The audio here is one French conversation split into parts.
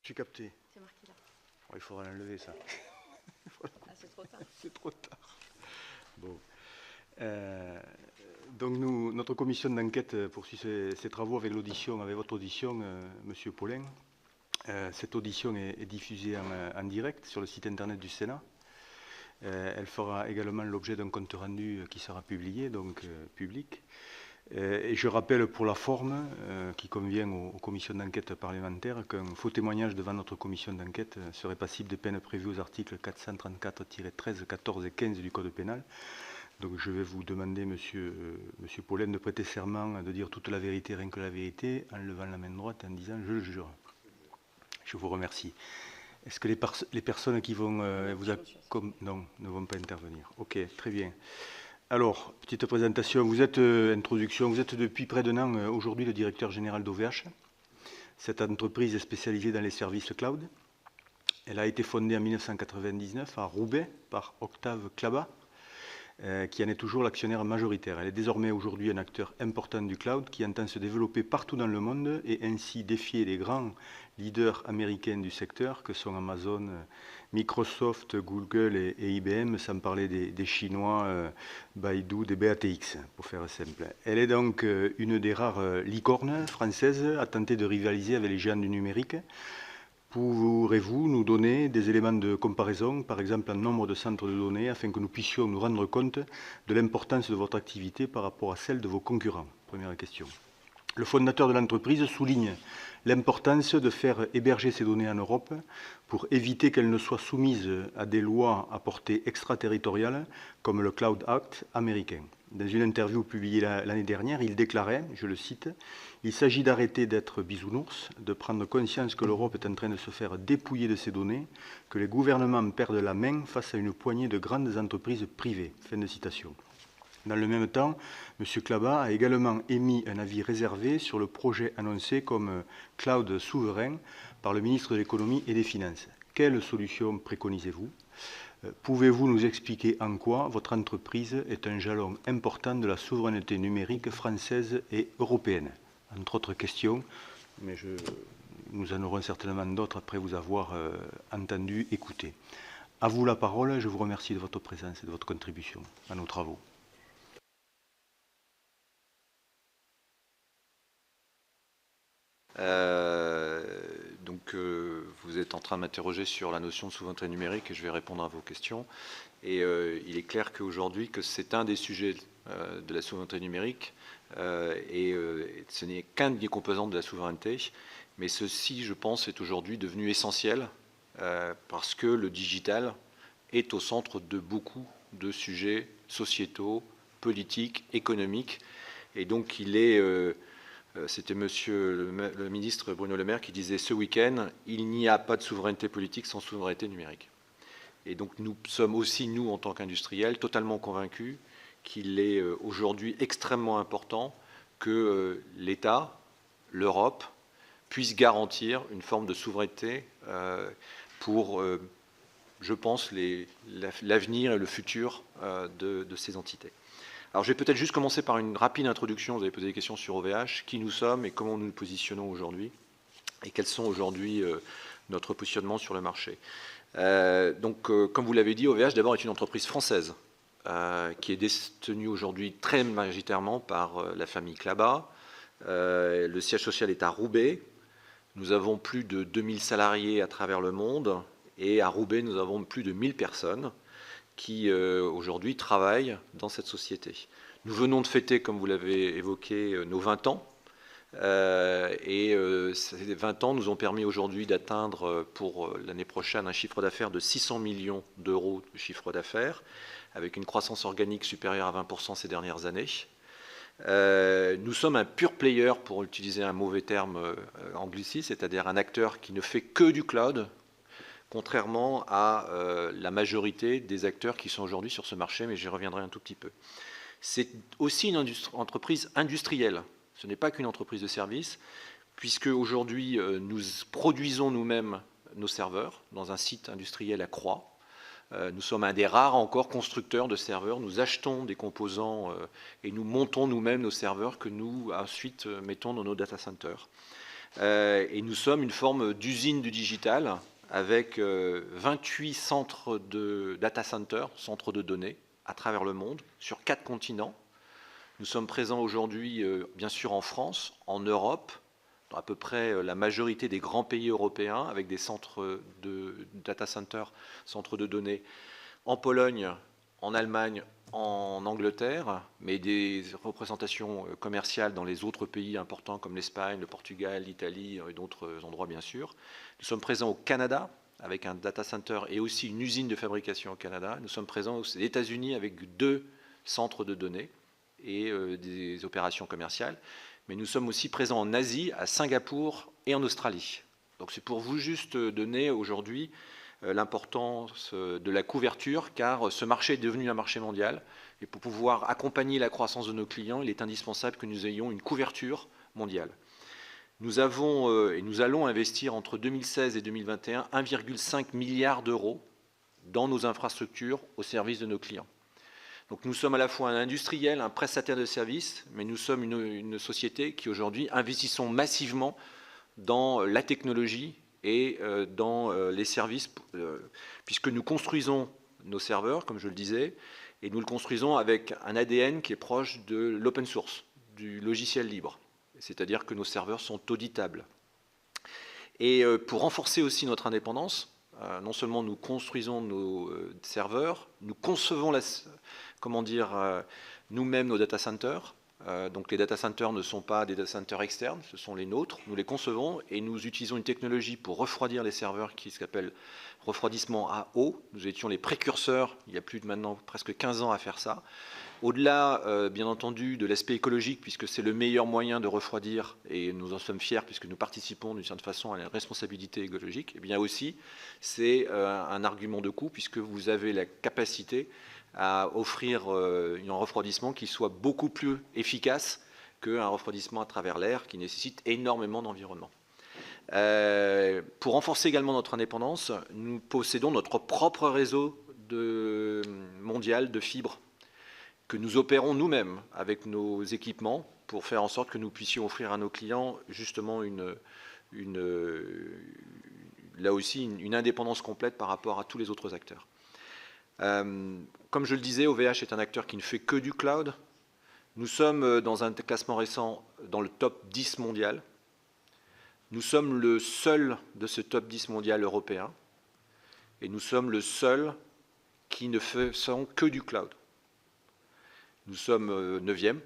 Je suis capté. C'est marqué là. Oh, il faudra l'enlever, ça. Ah, c'est trop tard. C'est trop tard. Bon. Donc notre commission d'enquête poursuit ses travaux avec l'audition, avec votre audition, Monsieur Paulin. Cette audition est diffusée en direct sur le site internet du Sénat. Elle fera également l'objet d'un compte rendu qui sera publié, donc public. Et je rappelle pour la forme qui convient aux commissions d'enquête parlementaires qu'un faux témoignage devant notre commission d'enquête serait passible des peines prévues aux articles 434-13, 14 et 15 du Code pénal. Donc je vais vous demander, monsieur Paulin, de prêter serment, de dire toute la vérité, rien que la vérité, en levant la main droite en disant « je le jure ». Je vous remercie. Est-ce que les personnes qui vont non, ne vont pas intervenir? Ok, très bien. Alors, petite présentation, vous êtes depuis près d'un an aujourd'hui le directeur général d'OVH. Cette entreprise est spécialisée dans les services cloud. Elle a été fondée en 1999 à Roubaix par Octave Klaba, qui en est toujours l'actionnaire majoritaire. Elle est désormais aujourd'hui un acteur important du cloud qui entend se développer partout dans le monde et ainsi défier les grands leaders américains du secteur que sont Amazon, Microsoft, Google et IBM, sans parler des Chinois, Baidu, des BATX, pour faire simple. Elle est donc une des rares licornes françaises à tenter de rivaliser avec les géants du numérique. Pourrez-vous nous donner des éléments de comparaison, par exemple un nombre de centres de données, afin que nous puissions nous rendre compte de l'importance de votre activité par rapport à celle de vos concurrents? Première question. Le fondateur de l'entreprise souligne l'importance de faire héberger ces données en Europe pour éviter qu'elles ne soient soumises à des lois à portée extraterritoriale, comme le Cloud Act américain. Dans une interview publiée l'année dernière, il déclarait, je le cite, « Il s'agit d'arrêter d'être bisounours, de prendre conscience que l'Europe est en train de se faire dépouiller de ses données, que les gouvernements perdent la main face à une poignée de grandes entreprises privées. » Fin de citation. Dans le même temps, M. Klaba a également émis un avis réservé sur le projet annoncé comme cloud souverain par le ministre de l'Économie et des Finances. Quelle solution préconisez-vous? Pouvez-vous nous expliquer en quoi votre entreprise est un jalon important de la souveraineté numérique française et européenne? Entre autres questions, mais nous en aurons certainement d'autres après vous avoir entendu, écouté. À vous la parole, je vous remercie de votre présence et de votre contribution à nos travaux. Vous êtes en train de m'interroger sur la notion de souveraineté numérique et je vais répondre à vos questions. Et il est clair qu'aujourd'hui, que c'est un des sujets de la souveraineté numérique ce n'est qu'un des composantes de la souveraineté. Mais ceci, je pense, est aujourd'hui devenu essentiel parce que le digital est au centre de beaucoup de sujets sociétaux, politiques, économiques. Et donc, il est... C'était monsieur le ministre Bruno Le Maire qui disait ce week-end, il n'y a pas de souveraineté politique sans souveraineté numérique. Et donc nous sommes aussi, nous, en tant qu'industriels, totalement convaincus qu'il est aujourd'hui extrêmement important que l'État, l'Europe, puissent garantir une forme de souveraineté pour, je pense, l'avenir et le futur de ces entités. Alors je vais peut-être juste commencer par une rapide introduction. Vous avez posé des questions sur OVH, qui nous sommes et comment nous nous positionnons aujourd'hui et quels sont aujourd'hui notre positionnement sur le marché. Comme vous l'avez dit, OVH d'abord est une entreprise française qui est détenue aujourd'hui très majoritairement par la famille Klaba. Le siège social est à Roubaix. Nous avons plus de 2000 salariés à travers le monde et à Roubaix, nous avons plus de 1000 personnes qui aujourd'hui travaillent dans cette société. Nous venons de fêter, comme vous l'avez évoqué, nos 20 ans. Ces 20 ans nous ont permis aujourd'hui d'atteindre pour l'année prochaine un chiffre d'affaires de 600 millions d'euros de chiffre d'affaires, avec une croissance organique supérieure à 20% ces dernières années. Nous sommes un pure player, pour utiliser un mauvais terme angliciste, c'est-à-dire un acteur qui ne fait que du cloud, contrairement à la majorité des acteurs qui sont aujourd'hui sur ce marché, mais j'y reviendrai un tout petit peu. C'est aussi une entreprise industrielle. Ce n'est pas qu'une entreprise de service, puisque aujourd'hui, nous produisons nous-mêmes nos serveurs dans un site industriel à Croix. Nous sommes un des rares encore constructeurs de serveurs. Nous achetons des composants et nous montons nous-mêmes nos serveurs que nous ensuite mettons dans nos data centers. Et nous sommes une forme d'usine du digital avec 28 centres de data centers, centres de données, à travers le monde, sur 4 continents. Nous sommes présents aujourd'hui, bien sûr, en France, en Europe, dans à peu près la majorité des grands pays européens, avec des centres de data centers, centres de données, en Pologne, en Allemagne, en Angleterre, mais des représentations commerciales dans les autres pays importants comme l'Espagne, le Portugal, l'Italie et d'autres endroits, bien sûr. Nous sommes présents au Canada, avec un data center et aussi une usine de fabrication au Canada. Nous sommes présents aux États-Unis avec 2 centres de données et des opérations commerciales. Mais nous sommes aussi présents en Asie, à Singapour et en Australie. Donc c'est pour vous juste donner aujourd'hui l'importance de la couverture, car ce marché est devenu un marché mondial. Et pour pouvoir accompagner la croissance de nos clients, il est indispensable que nous ayons une couverture mondiale. Nous avons et nous allons investir entre 2016 et 2021 1,5 milliard d'euros dans nos infrastructures au service de nos clients. Donc nous sommes à la fois un industriel, un prestataire de services, mais nous sommes une société qui aujourd'hui investissons massivement dans la technologie et dans les services, puisque nous construisons nos serveurs, comme je le disais, et nous le construisons avec un ADN qui est proche de l'open source, du logiciel libre. C'est-à-dire que nos serveurs sont auditables. Et pour renforcer aussi notre indépendance, non seulement nous construisons nos serveurs, nous concevons nous-mêmes nos data centers. Donc les data centers ne sont pas des data centers externes, ce sont les nôtres. Nous les concevons et nous utilisons une technologie pour refroidir les serveurs qui s'appelle refroidissement à eau. Nous étions les précurseurs, il y a plus de maintenant presque 15 ans à faire ça. Au-delà, bien entendu, de l'aspect écologique, puisque c'est le meilleur moyen de refroidir, et nous en sommes fiers puisque nous participons d'une certaine façon à la responsabilité écologique, et bien aussi, c'est un argument de coût, puisque vous avez la capacité à offrir un refroidissement qui soit beaucoup plus efficace qu'un refroidissement à travers l'air, qui nécessite énormément d'environnement. Pour renforcer également notre indépendance, nous possédons notre propre réseau mondial de fibres, que nous opérons nous-mêmes avec nos équipements pour faire en sorte que nous puissions offrir à nos clients justement là aussi une indépendance complète par rapport à tous les autres acteurs. Comme je le disais, OVH est un acteur qui ne fait que du cloud. Nous sommes dans un classement récent dans le top 10 mondial. Nous sommes le seul de ce top 10 mondial européen et nous sommes le seul qui ne faisons que du cloud. Nous sommes 9e.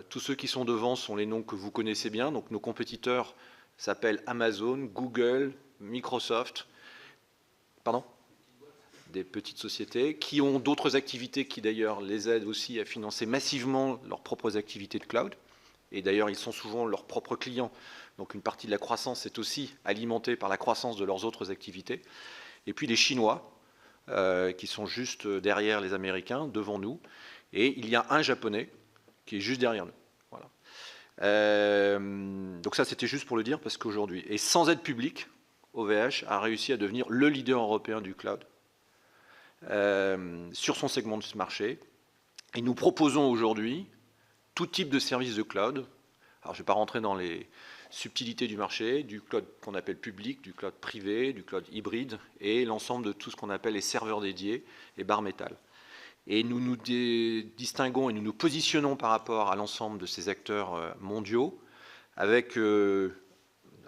Tous ceux qui sont devant sont les noms que vous connaissez bien. Donc nos compétiteurs s'appellent Amazon, Google, Microsoft. Pardon ? Des petites sociétés qui ont d'autres activités qui d'ailleurs les aident aussi à financer massivement leurs propres activités de cloud. Et d'ailleurs, ils sont souvent leurs propres clients. Donc une partie de la croissance est aussi alimentée par la croissance de leurs autres activités. Et puis les Chinois, qui sont juste derrière les Américains, devant nous. Et il y a un Japonais qui est juste derrière nous. Voilà. Donc ça, c'était juste pour le dire, parce qu'aujourd'hui, et sans aide publique, OVH a réussi à devenir le leader européen du cloud sur son segment de ce marché. Et nous proposons aujourd'hui tout type de services de cloud. Alors, je ne vais pas rentrer dans les subtilités du marché, du cloud qu'on appelle public, du cloud privé, du cloud hybride, et l'ensemble de tout ce qu'on appelle les serveurs dédiés et bare metal. Et nous nous distinguons et nous nous positionnons par rapport à l'ensemble de ces acteurs mondiaux avec,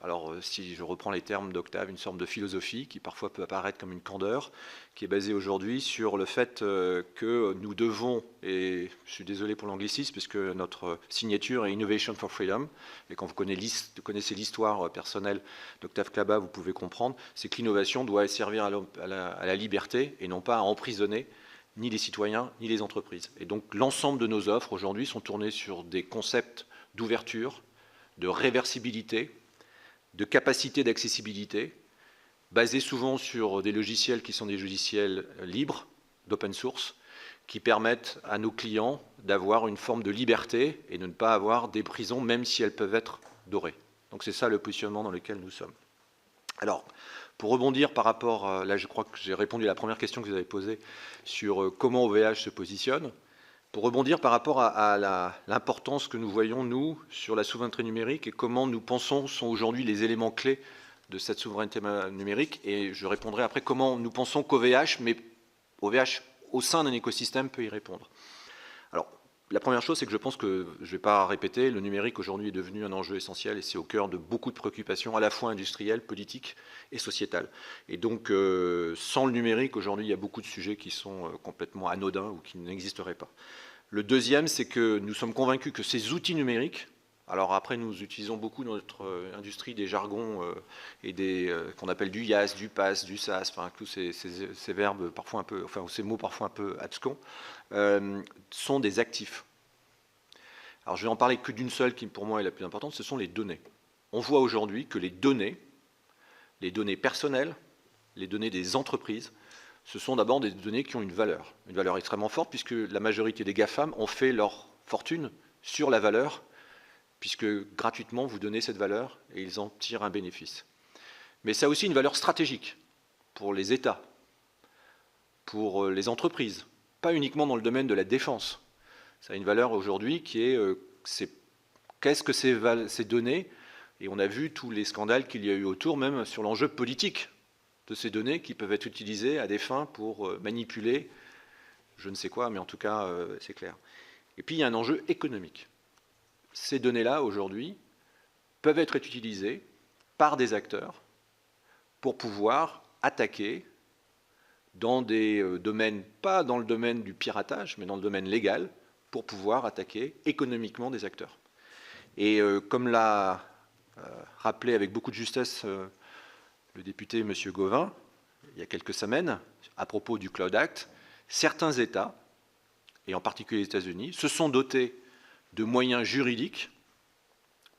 alors si je reprends les termes d'Octave, une sorte de philosophie qui parfois peut apparaître comme une candeur, qui est basée aujourd'hui sur le fait que nous devons, et je suis désolé pour l'anglicisme, puisque notre signature est Innovation for Freedom, et quand vous connaissez l'histoire personnelle d'Octave Klaba, vous pouvez comprendre, c'est que l'innovation doit servir à la liberté et non pas à emprisonner ni les citoyens, ni les entreprises. Et donc l'ensemble de nos offres aujourd'hui sont tournées sur des concepts d'ouverture, de réversibilité, de capacité d'accessibilité, basés souvent sur des logiciels qui sont des logiciels libres, d'open source, qui permettent à nos clients d'avoir une forme de liberté et de ne pas avoir des prisons, même si elles peuvent être dorées. Donc c'est ça le positionnement dans lequel nous sommes. Alors, pour rebondir par rapport, là je crois que j'ai répondu à la première question que vous avez posée sur comment OVH se positionne. Pour rebondir par rapport à l'importance que nous voyons, nous, sur la souveraineté numérique et comment nous pensons sont aujourd'hui les éléments clés de cette souveraineté numérique, et je répondrai après comment nous pensons qu'OVH, mais OVH au sein d'un écosystème peut y répondre. Alors, la première chose, c'est que je pense que, je ne vais pas répéter, le numérique aujourd'hui est devenu un enjeu essentiel et c'est au cœur de beaucoup de préoccupations, à la fois industrielles, politiques et sociétales. Et donc, sans le numérique, aujourd'hui, il y a beaucoup de sujets qui sont complètement anodins ou qui n'existeraient pas. Le deuxième, c'est que nous sommes convaincus que ces outils numériques, alors après, nous utilisons beaucoup dans notre industrie des jargons et des qu'on appelle du IaaS, du PaaS, du SaaS, enfin tous ces verbes parfois un peu, enfin ces mots parfois un peu abscons, sont des actifs. Alors je vais en parler que d'une seule qui pour moi est la plus importante, ce sont les données. On voit aujourd'hui que les données personnelles, les données des entreprises, ce sont d'abord des données qui ont une valeur extrêmement forte, puisque la majorité des GAFAM ont fait leur fortune sur la valeur, puisque gratuitement vous donnez cette valeur et ils en tirent un bénéfice. Mais ça a aussi une valeur stratégique pour les États, pour les entreprises, pas uniquement dans le domaine de la défense. Ça a une valeur aujourd'hui qui est qu'est-ce que ces données, et on a vu tous les scandales qu'il y a eu autour, même sur l'enjeu politique de ces données qui peuvent être utilisées à des fins pour manipuler je ne sais quoi, mais en tout cas c'est clair. Et puis il y a un enjeu économique. Ces données-là, aujourd'hui, peuvent être utilisées par des acteurs pour pouvoir attaquer dans des domaines, pas dans le domaine du piratage, mais dans le domaine légal, pour pouvoir attaquer économiquement des acteurs. Et comme l'a rappelé avec beaucoup de justesse le député M. Gauvin, il y a quelques semaines, à propos du Cloud Act, certains États, et en particulier les États-Unis, se sont dotés de moyens juridiques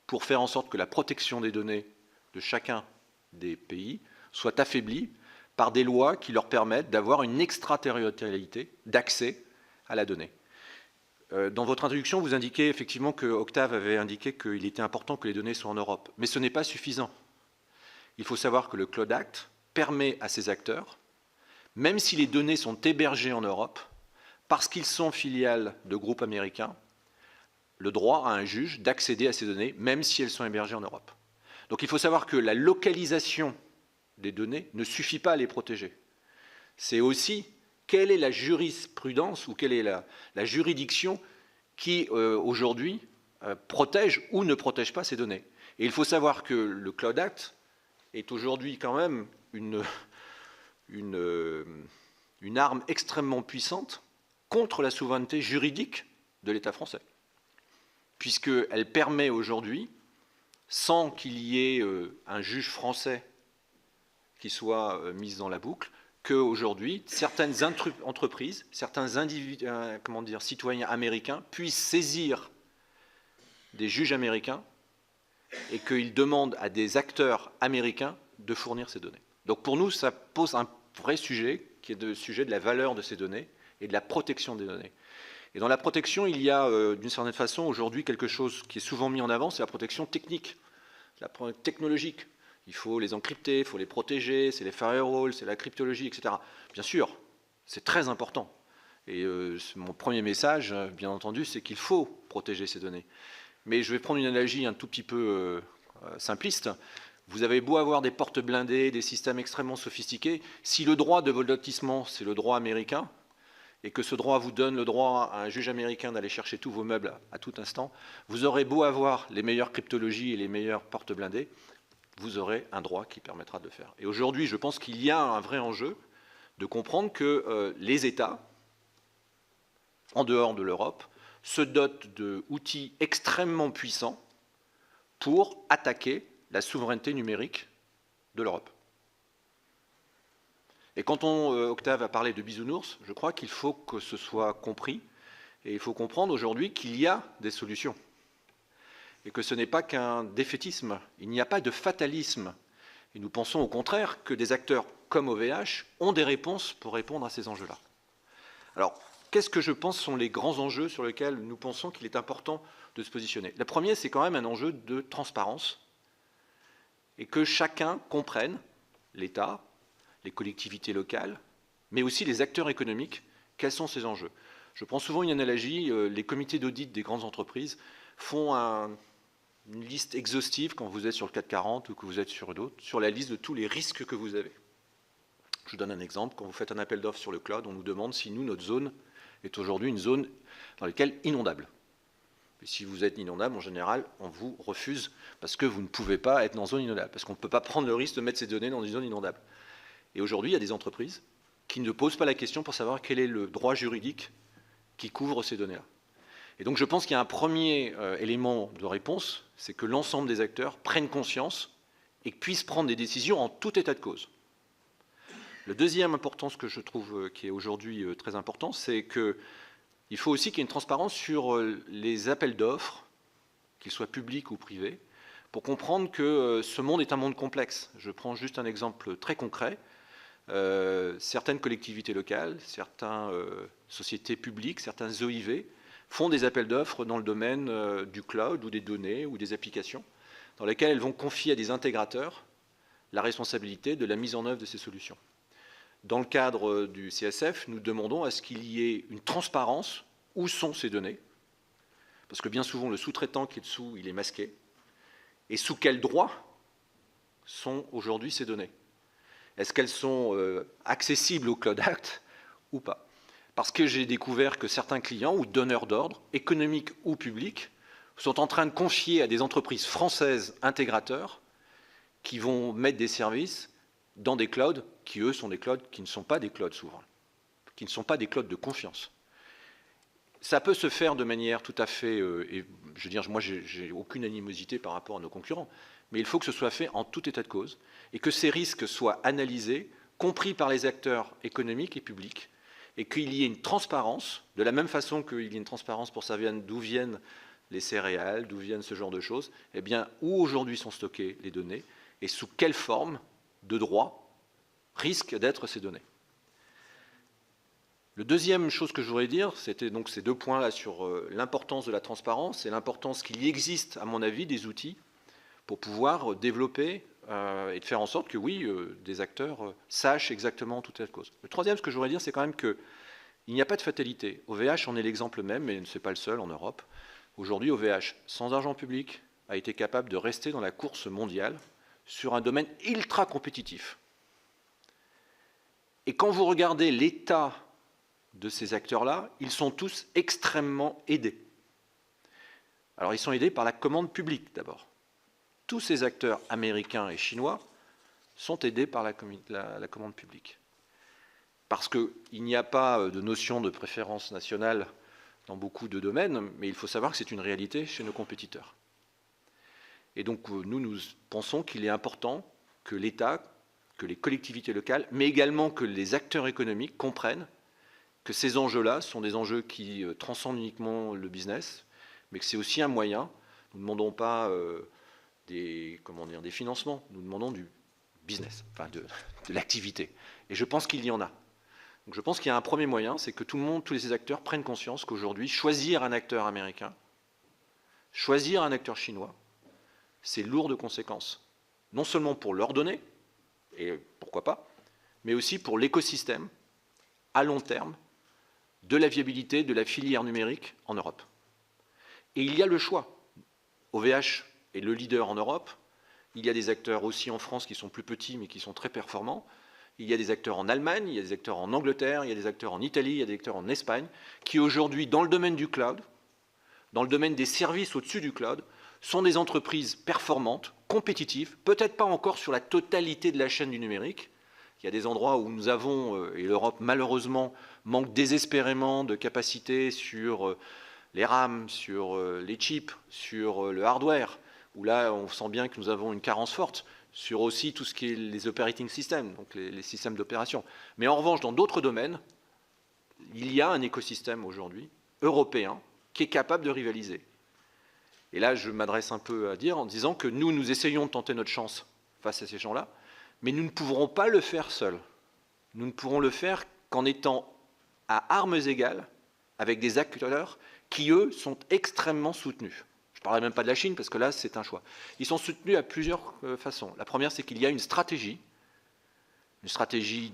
pour faire en sorte que la protection des données de chacun des pays soit affaiblie par des lois qui leur permettent d'avoir une extraterritorialité d'accès à la donnée. Dans votre introduction, vous indiquez effectivement que Octave avait indiqué qu'il était important que les données soient en Europe. Mais ce n'est pas suffisant. Il faut savoir que le Cloud Act permet à ces acteurs, même si les données sont hébergées en Europe, parce qu'ils sont filiales de groupes américains, le droit à un juge d'accéder à ces données, même si elles sont hébergées en Europe. Donc il faut savoir que la localisation des données ne suffit pas à les protéger. C'est aussi quelle est la jurisprudence ou quelle est la juridiction qui, aujourd'hui, protège ou ne protège pas ces données. Et il faut savoir que le Cloud Act est aujourd'hui quand même une arme extrêmement puissante contre la souveraineté juridique de l'État français, puisqu'elle permet aujourd'hui, sans qu'il y ait un juge français qui soit mis dans la boucle, qu'aujourd'hui, certaines entreprises, certains citoyens américains puissent saisir des juges américains et qu'ils demandent à des acteurs américains de fournir ces données. Donc pour nous, ça pose un vrai sujet, qui est le sujet de la valeur de ces données et de la protection des données. Et dans la protection, il y a d'une certaine façon aujourd'hui quelque chose qui est souvent mis en avant, c'est la protection technique, la protection technologique. Il faut les encrypter, il faut les protéger, c'est les firewalls, c'est la cryptologie, etc. Bien sûr, c'est très important. Et mon premier message, bien entendu, c'est qu'il faut protéger ces données. Mais je vais prendre une analogie un tout petit peu simpliste. Vous avez beau avoir des portes blindées, des systèmes extrêmement sophistiqués, si le droit de vol lotissement, c'est le droit américain, et que ce droit vous donne le droit à un juge américain d'aller chercher tous vos meubles à tout instant, vous aurez beau avoir les meilleures cryptologies et les meilleures portes blindées, vous aurez un droit qui permettra de le faire. Et aujourd'hui, je pense qu'il y a un vrai enjeu de comprendre que les États, en dehors de l'Europe, se dotent d'outils extrêmement puissants pour attaquer la souveraineté numérique de l'Europe. Et quand Octave a parlé de bisounours, je crois qu'il faut que ce soit compris, et il faut comprendre aujourd'hui qu'il y a des solutions. Et que ce n'est pas qu'un défaitisme, il n'y a pas de fatalisme. Et nous pensons au contraire que des acteurs comme OVH ont des réponses pour répondre à ces enjeux-là. Alors, qu'est-ce que je pense sont les grands enjeux sur lesquels nous pensons qu'il est important de se positionner? Le premier, c'est quand même un enjeu de transparence et que chacun comprenne, l'État, les collectivités locales, mais aussi les acteurs économiques, quels sont ces enjeux. Je prends souvent une analogie, les comités d'audit des grandes entreprises font une liste exhaustive quand vous êtes sur le CAC 40 ou que vous êtes sur d'autres, sur la liste de tous les risques que vous avez. Je vous donne un exemple, quand vous faites un appel d'offres sur le cloud, on nous demande si nous, notre zone, est aujourd'hui une zone dans laquelle inondable. Et si vous êtes inondable, en général, on vous refuse parce que vous ne pouvez pas être dans une zone inondable, parce qu'on ne peut pas prendre le risque de mettre ces données dans une zone inondable. Et aujourd'hui, il y a des entreprises qui ne posent pas la question pour savoir quel est le droit juridique qui couvre ces données-là. Et donc je pense qu'il y a un premier élément de réponse, c'est que l'ensemble des acteurs prennent conscience et puissent prendre des décisions en tout état de cause. Le deuxième importance que je trouve qui est aujourd'hui très important, c'est qu'il faut aussi qu'il y ait une transparence sur les appels d'offres, qu'ils soient publics ou privés, pour comprendre que ce monde est un monde complexe. Je prends juste un exemple très concret. Certaines collectivités locales, certaines sociétés publiques, certains OIV font des appels d'offres dans le domaine du cloud ou des données ou des applications, dans lesquelles elles vont confier à des intégrateurs la responsabilité de la mise en œuvre de ces solutions. Dans le cadre du CSF, nous demandons à ce qu'il y ait une transparence. Où sont ces données? Parce que bien souvent, le sous-traitant qui est dessous, il est masqué. Et sous quel droit sont aujourd'hui ces données? Est-ce qu'elles sont accessibles au Cloud Act ou pas? Parce que j'ai découvert que certains clients ou donneurs d'ordre, économiques ou publics, sont en train de confier à des entreprises françaises intégrateurs qui vont mettre des services dans des clouds qui, eux, sont des clouds qui ne sont pas des clouds souverains, qui ne sont pas des clouds de confiance. Ça peut se faire de manière tout à fait, et je veux dire, moi, j'ai aucune animosité par rapport à nos concurrents, mais il faut que ce soit fait en tout état de cause et que ces risques soient analysés, compris par les acteurs économiques et publics, et qu'il y ait une transparence, de la même façon qu'il y ait une transparence pour savoir d'où viennent les céréales, d'où viennent ce genre de choses, eh bien, où aujourd'hui sont stockées les données et sous quelle forme de droit risquent d'être ces données. La deuxième chose que je voudrais dire, c'était donc ces deux points-là sur l'importance de la transparence et l'importance qu'il y existe, à mon avis, des outils pour pouvoir développer et de faire en sorte que, oui, des acteurs sachent exactement toute cette cause. Le troisième, ce que je voudrais dire, c'est quand même qu'il n'y a pas de fatalité. OVH en est l'exemple même, mais ce n'est pas le seul en Europe. Aujourd'hui, OVH, sans argent public, a été capable de rester dans la course mondiale sur un domaine ultra compétitif. Et quand vous regardez l'état de ces acteurs-là, ils sont tous extrêmement aidés. Alors, ils sont aidés par la commande publique, d'abord. Tous ces acteurs américains et chinois sont aidés par la commande publique. Parce qu'il n'y a pas de notion de préférence nationale dans beaucoup de domaines, mais il faut savoir que c'est une réalité chez nos compétiteurs. Et donc, nous pensons qu'il est important que l'État, que les collectivités locales, mais également que les acteurs économiques comprennent que ces enjeux-là sont des enjeux qui transcendent uniquement le business, mais que c'est aussi un moyen. Nous ne demandons pas des financements, nous demandons du business, enfin de l'activité. Et je pense qu'il y en a. Donc je pense qu'il y a un premier moyen, c'est que tout le monde, tous les acteurs prennent conscience qu'aujourd'hui, choisir un acteur américain, choisir un acteur chinois, c'est lourd de conséquences. Non seulement pour leurs données, et pourquoi pas, mais aussi pour l'écosystème, à long terme, de la viabilité de la filière numérique en Europe. Et il y a le choix. OVH est le leader en Europe. Il y a des acteurs aussi en France qui sont plus petits mais qui sont très performants. Il y a des acteurs en Allemagne, il y a des acteurs en Angleterre, il y a des acteurs en Italie, il y a des acteurs en Espagne, qui aujourd'hui, dans le domaine du cloud, dans le domaine des services au-dessus du cloud, sont des entreprises performantes, compétitives, peut-être pas encore sur la totalité de la chaîne du numérique. Il y a des endroits où nous avons, et l'Europe malheureusement manque désespérément de capacité sur les RAM, sur les chips, sur le hardware, où là on sent bien que nous avons une carence forte, sur aussi tout ce qui est les operating systems, donc les systèmes d'opération. Mais en revanche, dans d'autres domaines, il y a un écosystème aujourd'hui européen qui est capable de rivaliser. Et là, je m'adresse un peu à dire en disant que nous essayons de tenter notre chance face à ces gens-là, mais nous ne pourrons pas le faire seuls. Nous ne pourrons le faire qu'en étant à armes égales avec des acteurs qui, eux, sont extrêmement soutenus. Je ne parlerai même pas de la Chine, parce que là, c'est un choix. Ils sont soutenus à plusieurs façons. La première, c'est qu'il y a une stratégie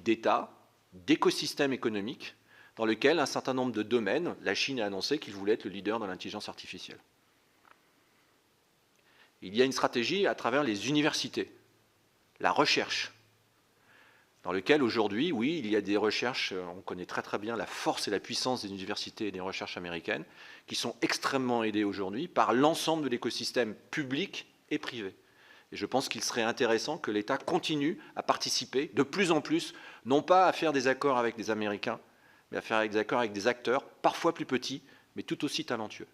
d'État, d'écosystème économique, dans lequel un certain nombre de domaines, la Chine a annoncé qu'il voulait être le leader dans l'intelligence artificielle. Il y a une stratégie à travers les universités, la recherche, dans lequel aujourd'hui, oui, il y a des recherches, on connaît très très bien la force et la puissance des universités et des recherches américaines, qui sont extrêmement aidées aujourd'hui par l'ensemble de l'écosystème public et privé. Et je pense qu'il serait intéressant que l'État continue à participer de plus en plus, non pas à faire des accords avec des Américains, mais à faire des accords avec des acteurs, parfois plus petits, mais tout aussi talentueux.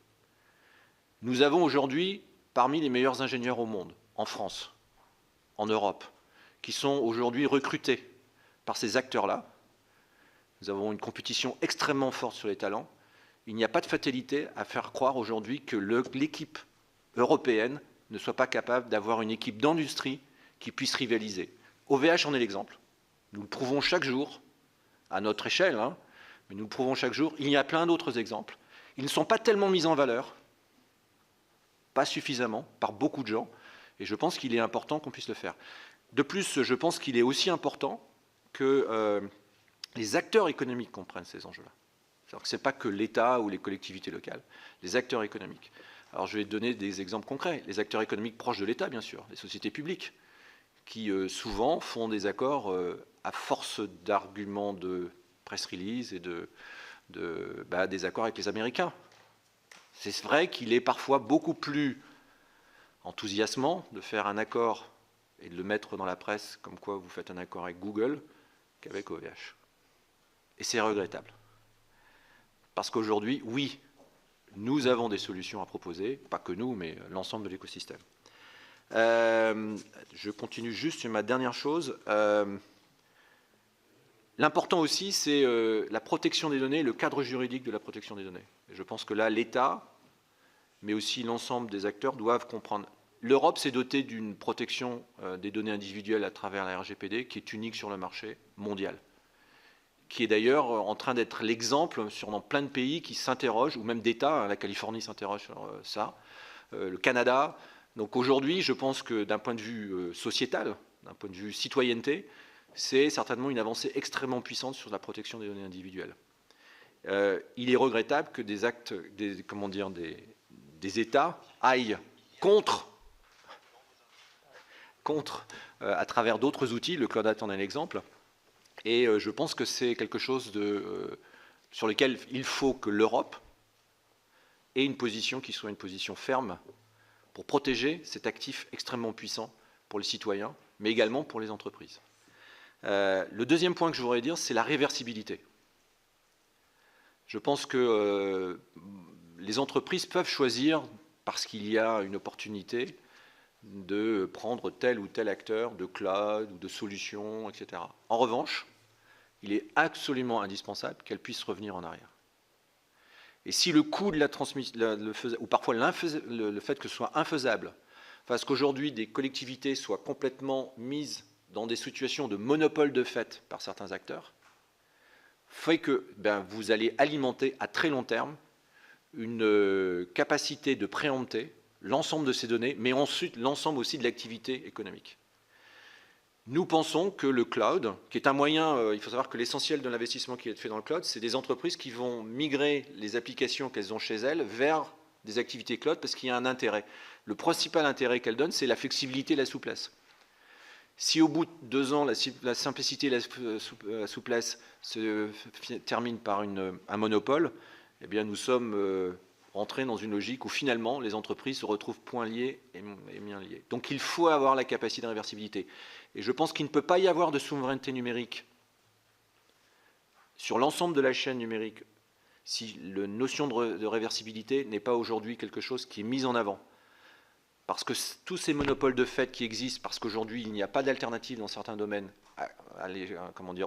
Nous avons aujourd'hui parmi les meilleurs ingénieurs au monde, en France, en Europe, qui sont aujourd'hui recrutés par ces acteurs-là. Nous avons une compétition extrêmement forte sur les talents. Il n'y a pas de fatalité à faire croire aujourd'hui que l'équipe européenne ne soit pas capable d'avoir une équipe d'industrie qui puisse rivaliser. OVH en est l'exemple. Nous le prouvons chaque jour, à notre échelle, hein, mais nous le prouvons chaque jour. Il y a plein d'autres exemples. Ils ne sont pas tellement mis en valeur, pas suffisamment, par beaucoup de gens, et je pense qu'il est important qu'on puisse le faire. De plus, je pense qu'il est aussi important que les acteurs économiques comprennent ces enjeux-là. C'est-à-dire que ce n'est pas que l'État ou les collectivités locales, les acteurs économiques. Alors je vais donner des exemples concrets. Les acteurs économiques proches de l'État, bien sûr, les sociétés publiques, qui souvent font des accords à force d'arguments de press release et des accords avec les Américains. C'est vrai qu'il est parfois beaucoup plus enthousiasmant de faire un accord et de le mettre dans la presse comme quoi vous faites un accord avec Google qu'avec OVH. Et c'est regrettable. Parce qu'aujourd'hui, oui, nous avons des solutions à proposer, pas que nous, mais l'ensemble de l'écosystème. Je continue juste sur ma dernière chose. L'important aussi, c'est la protection des données, le cadre juridique de la protection des données. Et je pense que là, l'État, mais aussi l'ensemble des acteurs doivent comprendre. L'Europe s'est dotée d'une protection des données individuelles à travers la RGPD qui est unique sur le marché mondial, qui est d'ailleurs en train d'être l'exemple dans plein de pays qui s'interrogent, ou même d'États, hein, la Californie s'interroge sur ça, le Canada. Donc aujourd'hui, je pense que d'un point de vue sociétal, d'un point de vue citoyenneté, c'est certainement une avancée extrêmement puissante sur la protection des données individuelles. Il est regrettable que des actes, des États aillent contre à travers d'autres outils, le Cloud Act en est un exemple, et je pense que c'est quelque chose sur lequel il faut que l'Europe ait une position qui soit une position ferme pour protéger cet actif extrêmement puissant pour les citoyens, mais également pour les entreprises. Le deuxième point que je voudrais dire, c'est la réversibilité. Je pense que les entreprises peuvent choisir, parce qu'il y a une opportunité, de prendre tel ou tel acteur de cloud ou de solution, etc. En revanche, il est absolument indispensable qu'elles puissent revenir en arrière. Et si le coût de la transmission, ou parfois le fait que ce soit infaisable, fasse qu'aujourd'hui des collectivités soient complètement mises dans des situations de monopole de fait par certains acteurs, fait que vous allez alimenter à très long terme une capacité de préempter l'ensemble de ces données, mais ensuite l'ensemble aussi de l'activité économique. Nous pensons que le cloud, qui est un moyen, il faut savoir que l'essentiel de l'investissement qui est fait dans le cloud, c'est des entreprises qui vont migrer les applications qu'elles ont chez elles vers des activités cloud parce qu'il y a un intérêt. Le principal intérêt qu'elles donnent, c'est la flexibilité et la souplesse. Si au bout de 2 ans, la simplicité et la souplesse se terminent par un monopole, eh bien nous sommes entrer dans une logique où finalement les entreprises se retrouvent point liées et bien liées. Donc il faut avoir la capacité de réversibilité. Et je pense qu'il ne peut pas y avoir de souveraineté numérique sur l'ensemble de la chaîne numérique si la notion de réversibilité n'est pas aujourd'hui quelque chose qui est mis en avant. Parce que tous ces monopoles de fait qui existent, parce qu'aujourd'hui il n'y a pas d'alternative dans certains domaines,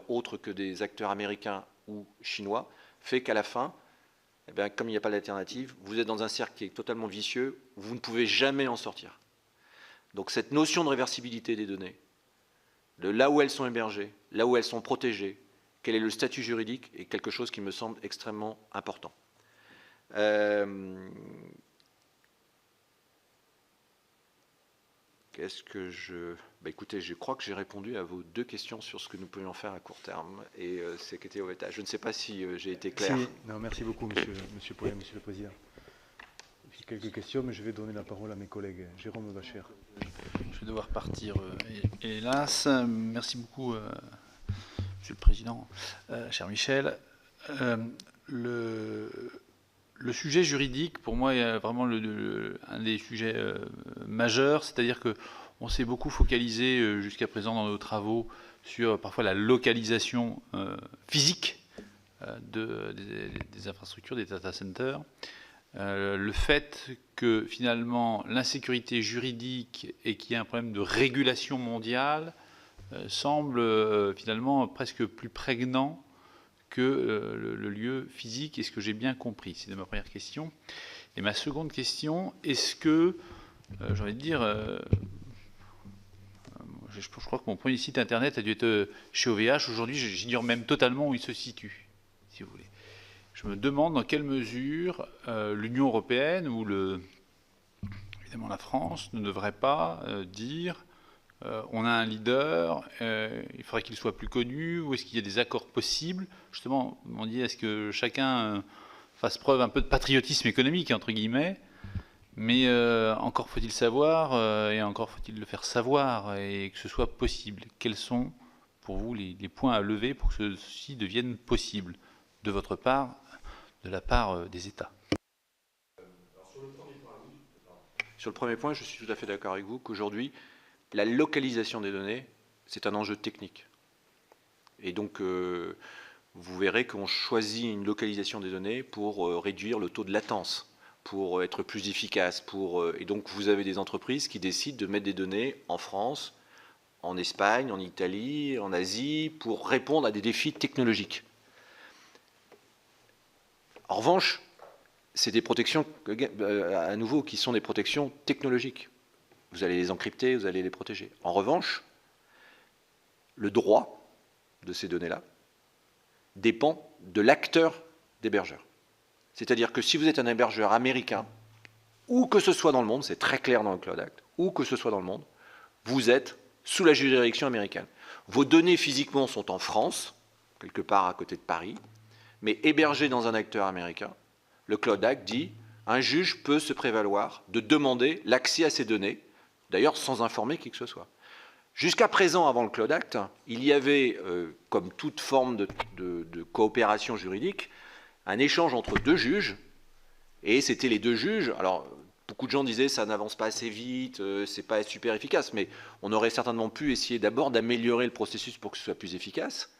autres que des acteurs américains ou chinois, fait qu'à la fin, eh bien, comme il n'y a pas d'alternative, vous êtes dans un cercle qui est totalement vicieux, où vous ne pouvez jamais en sortir. Donc cette notion de réversibilité des données, de là où elles sont hébergées, là où elles sont protégées, quel est le statut juridique, est quelque chose qui me semble extrêmement important. Qu'est-ce que je... Écoutez, je crois que j'ai répondu à vos 2 questions sur ce que nous pouvions faire à court terme et c'est qu'était au état. Je ne sais pas si j'ai été clair. Non, merci beaucoup, monsieur Poulin, Monsieur le Président. J'ai quelques questions, mais je vais donner la parole à mes collègues. Jérôme Vacher. Je vais devoir partir, hélas. Merci beaucoup, Monsieur le Président, cher Michel. Le sujet juridique, pour moi, est vraiment un des sujets majeurs, c'est-à-dire qu'on s'est beaucoup focalisé jusqu'à présent dans nos travaux sur parfois la localisation physique des infrastructures, des data centers. Le fait que finalement l'insécurité juridique et qu'il y ait un problème de régulation mondiale semble finalement presque plus prégnant que le lieu physique. Est-ce que j'ai bien compris? C'est ma première question. Et ma seconde question, est-ce que, j'ai envie de dire, je crois que mon premier site internet a dû être chez OVH. Aujourd'hui, j'ignore même totalement où il se situe, si vous voulez. Je me demande dans quelle mesure l'Union européenne ou évidemment la France ne devrait pas dire on a un leader, il faudrait qu'il soit plus connu, ou est-ce qu'il y a des accords possibles? Justement, on dit est-ce que chacun fasse preuve un peu de patriotisme économique, entre guillemets, mais encore faut-il savoir, et encore faut-il le faire savoir, et que ce soit possible. Quels sont, pour vous, les points à lever pour que ceci devienne possible, de votre part, de la part des États? Sur le premier point, je suis tout à fait d'accord avec vous qu'aujourd'hui, la localisation des données, c'est un enjeu technique. Et donc, vous verrez qu'on choisit une localisation des données pour réduire le taux de latence, pour être plus efficace. Et donc, vous avez des entreprises qui décident de mettre des données en France, en Espagne, en Italie, en Asie, pour répondre à des défis technologiques. En revanche, c'est des protections, à nouveau, qui sont des protections technologiques. Vous allez les encrypter, vous allez les protéger. En revanche, le droit de ces données-là dépend de l'acteur d'hébergeur. C'est-à-dire que si vous êtes un hébergeur américain, où que ce soit dans le monde, c'est très clair dans le Cloud Act, où que ce soit dans le monde, vous êtes sous la juridiction américaine. Vos données physiquement sont en France, quelque part à côté de Paris, mais hébergées dans un acteur américain, le Cloud Act dit un juge peut se prévaloir de demander l'accès à ces données, d'ailleurs sans informer qui que ce soit. Jusqu'à présent, avant le Cloud Act, il y avait, comme toute forme de coopération juridique, un échange entre 2 juges, et c'était les 2 juges. Alors, beaucoup de gens disaient ça n'avance pas assez vite, c'est pas super efficace, mais on aurait certainement pu essayer d'abord d'améliorer le processus pour que ce soit plus efficace.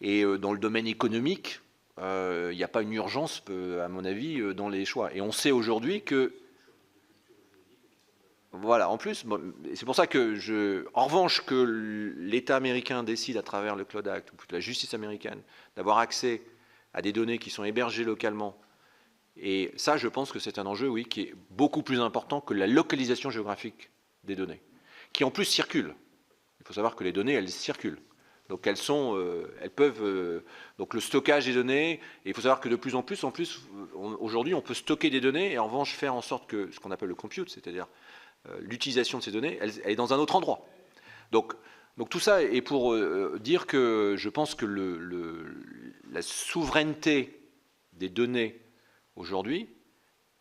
Et dans le domaine économique, il n'y a pas une urgence, à mon avis, dans les choix. Et on sait aujourd'hui que... Voilà, en plus, c'est pour ça que en revanche, que l'État américain décide à travers le Cloud Act, ou plutôt la justice américaine, d'avoir accès à des données qui sont hébergées localement. Et ça, je pense que c'est un enjeu, oui, qui est beaucoup plus important que la localisation géographique des données, qui en plus circulent. Il faut savoir que les données, elles circulent. Donc elles peuvent, donc le stockage des données, et il faut savoir que de plus en plus, aujourd'hui, on peut stocker des données et en revanche faire en sorte que ce qu'on appelle le compute, c'est-à-dire l'utilisation de ces données, elle est dans un autre endroit. Donc tout ça est pour dire que je pense que la souveraineté des données aujourd'hui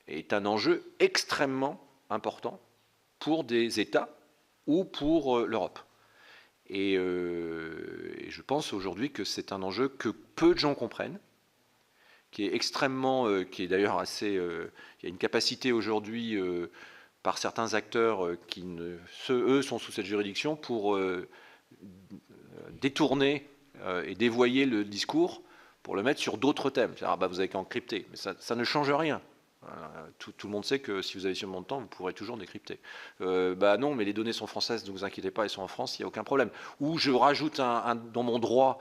est un enjeu extrêmement important pour des États ou pour l'Europe. Et je pense aujourd'hui que c'est un enjeu que peu de gens comprennent, qui est extrêmement, qui est d'ailleurs assez, il y a une capacité aujourd'hui par certains acteurs qui, eux, sont sous cette juridiction pour détourner et dévoyer le discours pour le mettre sur d'autres thèmes. Ah bah vous avez qu'à encrypter, mais ça ne change rien. Tout le monde sait que si vous avez suffisamment de temps, vous pourrez toujours décrypter. Bah non, mais les données sont françaises, ne vous inquiétez pas, elles sont en France, il n'y a aucun problème. Ou je rajoute dans mon droit,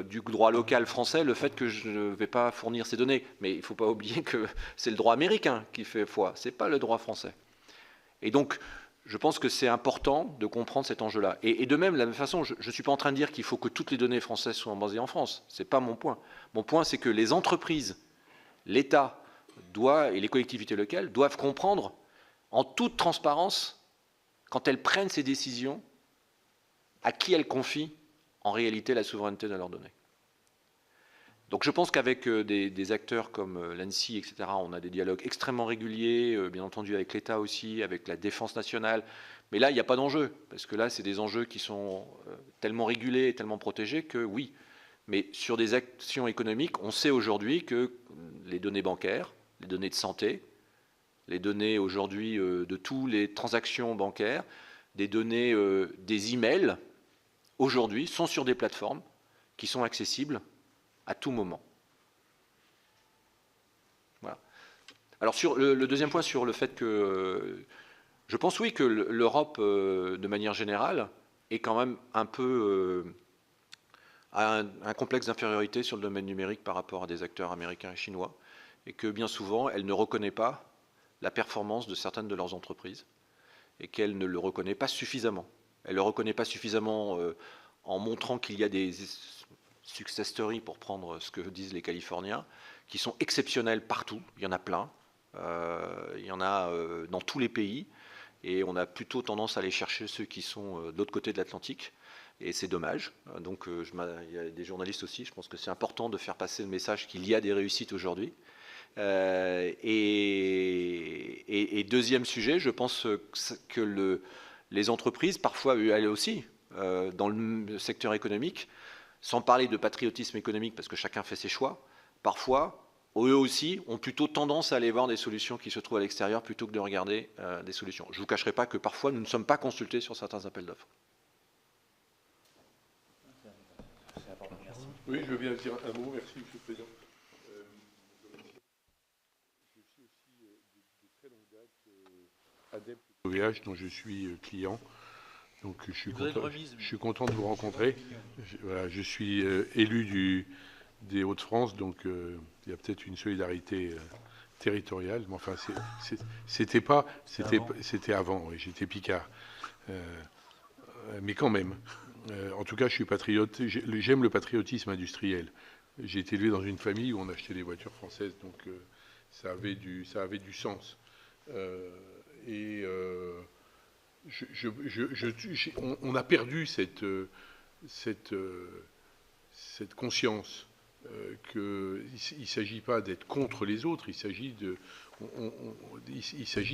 du droit local français, le fait que je ne vais pas fournir ces données. Mais il ne faut pas oublier que c'est le droit américain qui fait foi, ce n'est pas le droit français. Et donc, je pense que c'est important de comprendre cet enjeu-là. Et de même, de la même façon, je ne suis pas en train de dire qu'il faut que toutes les données françaises soient basées en France. Ce n'est pas mon point. Mon point, c'est que les entreprises, l'État, et les collectivités locales doivent comprendre en toute transparence, quand elles prennent ces décisions, à qui elles confient en réalité la souveraineté de leurs données. Donc je pense qu'avec des acteurs comme l'ANSSI, etc., on a des dialogues extrêmement réguliers, bien entendu avec l'État aussi, avec la défense nationale. Mais là, il n'y a pas d'enjeu, parce que là, c'est des enjeux qui sont tellement régulés et tellement protégés que oui. Mais sur des actions économiques, on sait aujourd'hui que les données bancaires, les données de santé, les données aujourd'hui de toutes les transactions bancaires, des données des emails, aujourd'hui, sont sur des plateformes qui sont accessibles à tout moment. Voilà. Alors sur le deuxième point, sur le fait que je pense oui que l'Europe, de manière générale, est quand même un peu a un complexe d'infériorité sur le domaine numérique par rapport à des acteurs américains et chinois, et que bien souvent, elle ne reconnaît pas la performance de certaines de leurs entreprises, et qu'elle ne le reconnaît pas suffisamment. Elle ne le reconnaît pas suffisamment en montrant qu'il y a des success stories, pour prendre ce que disent les Californiens, qui sont exceptionnels partout, il y en a plein, il y en a dans tous les pays, et on a plutôt tendance à aller chercher ceux qui sont de l'autre côté de l'Atlantique, et c'est dommage. Donc il y a des journalistes aussi, je pense que c'est important de faire passer le message qu'il y a des réussites aujourd'hui. Et deuxième sujet, je pense que les entreprises, parfois elles aussi, dans le secteur économique, sans parler de patriotisme économique, parce que chacun fait ses choix, parfois, eux aussi, ont plutôt tendance à aller voir des solutions qui se trouvent à l'extérieur plutôt que de regarder des solutions. Je ne vous cacherai pas que parfois, nous ne sommes pas consultés sur certains appels d'offres. Oui, je veux bien dire un mot. Merci, M. le Président. Je suis aussi de très longue date adepte de l'OVH, dont je suis client. Donc je suis content de vous rencontrer. Voilà, je suis élu des Hauts-de-France, donc il y a peut-être une solidarité territoriale. Mais enfin, c'était avant. Oui, j'étais Picard, mais quand même. En tout cas, je suis patriote. J'aime le patriotisme industriel. J'ai été élevé dans une famille où on achetait des voitures françaises, donc ça avait du sens. On a perdu cette conscience qu'il ne s'agit pas d'être contre les autres, il s'agit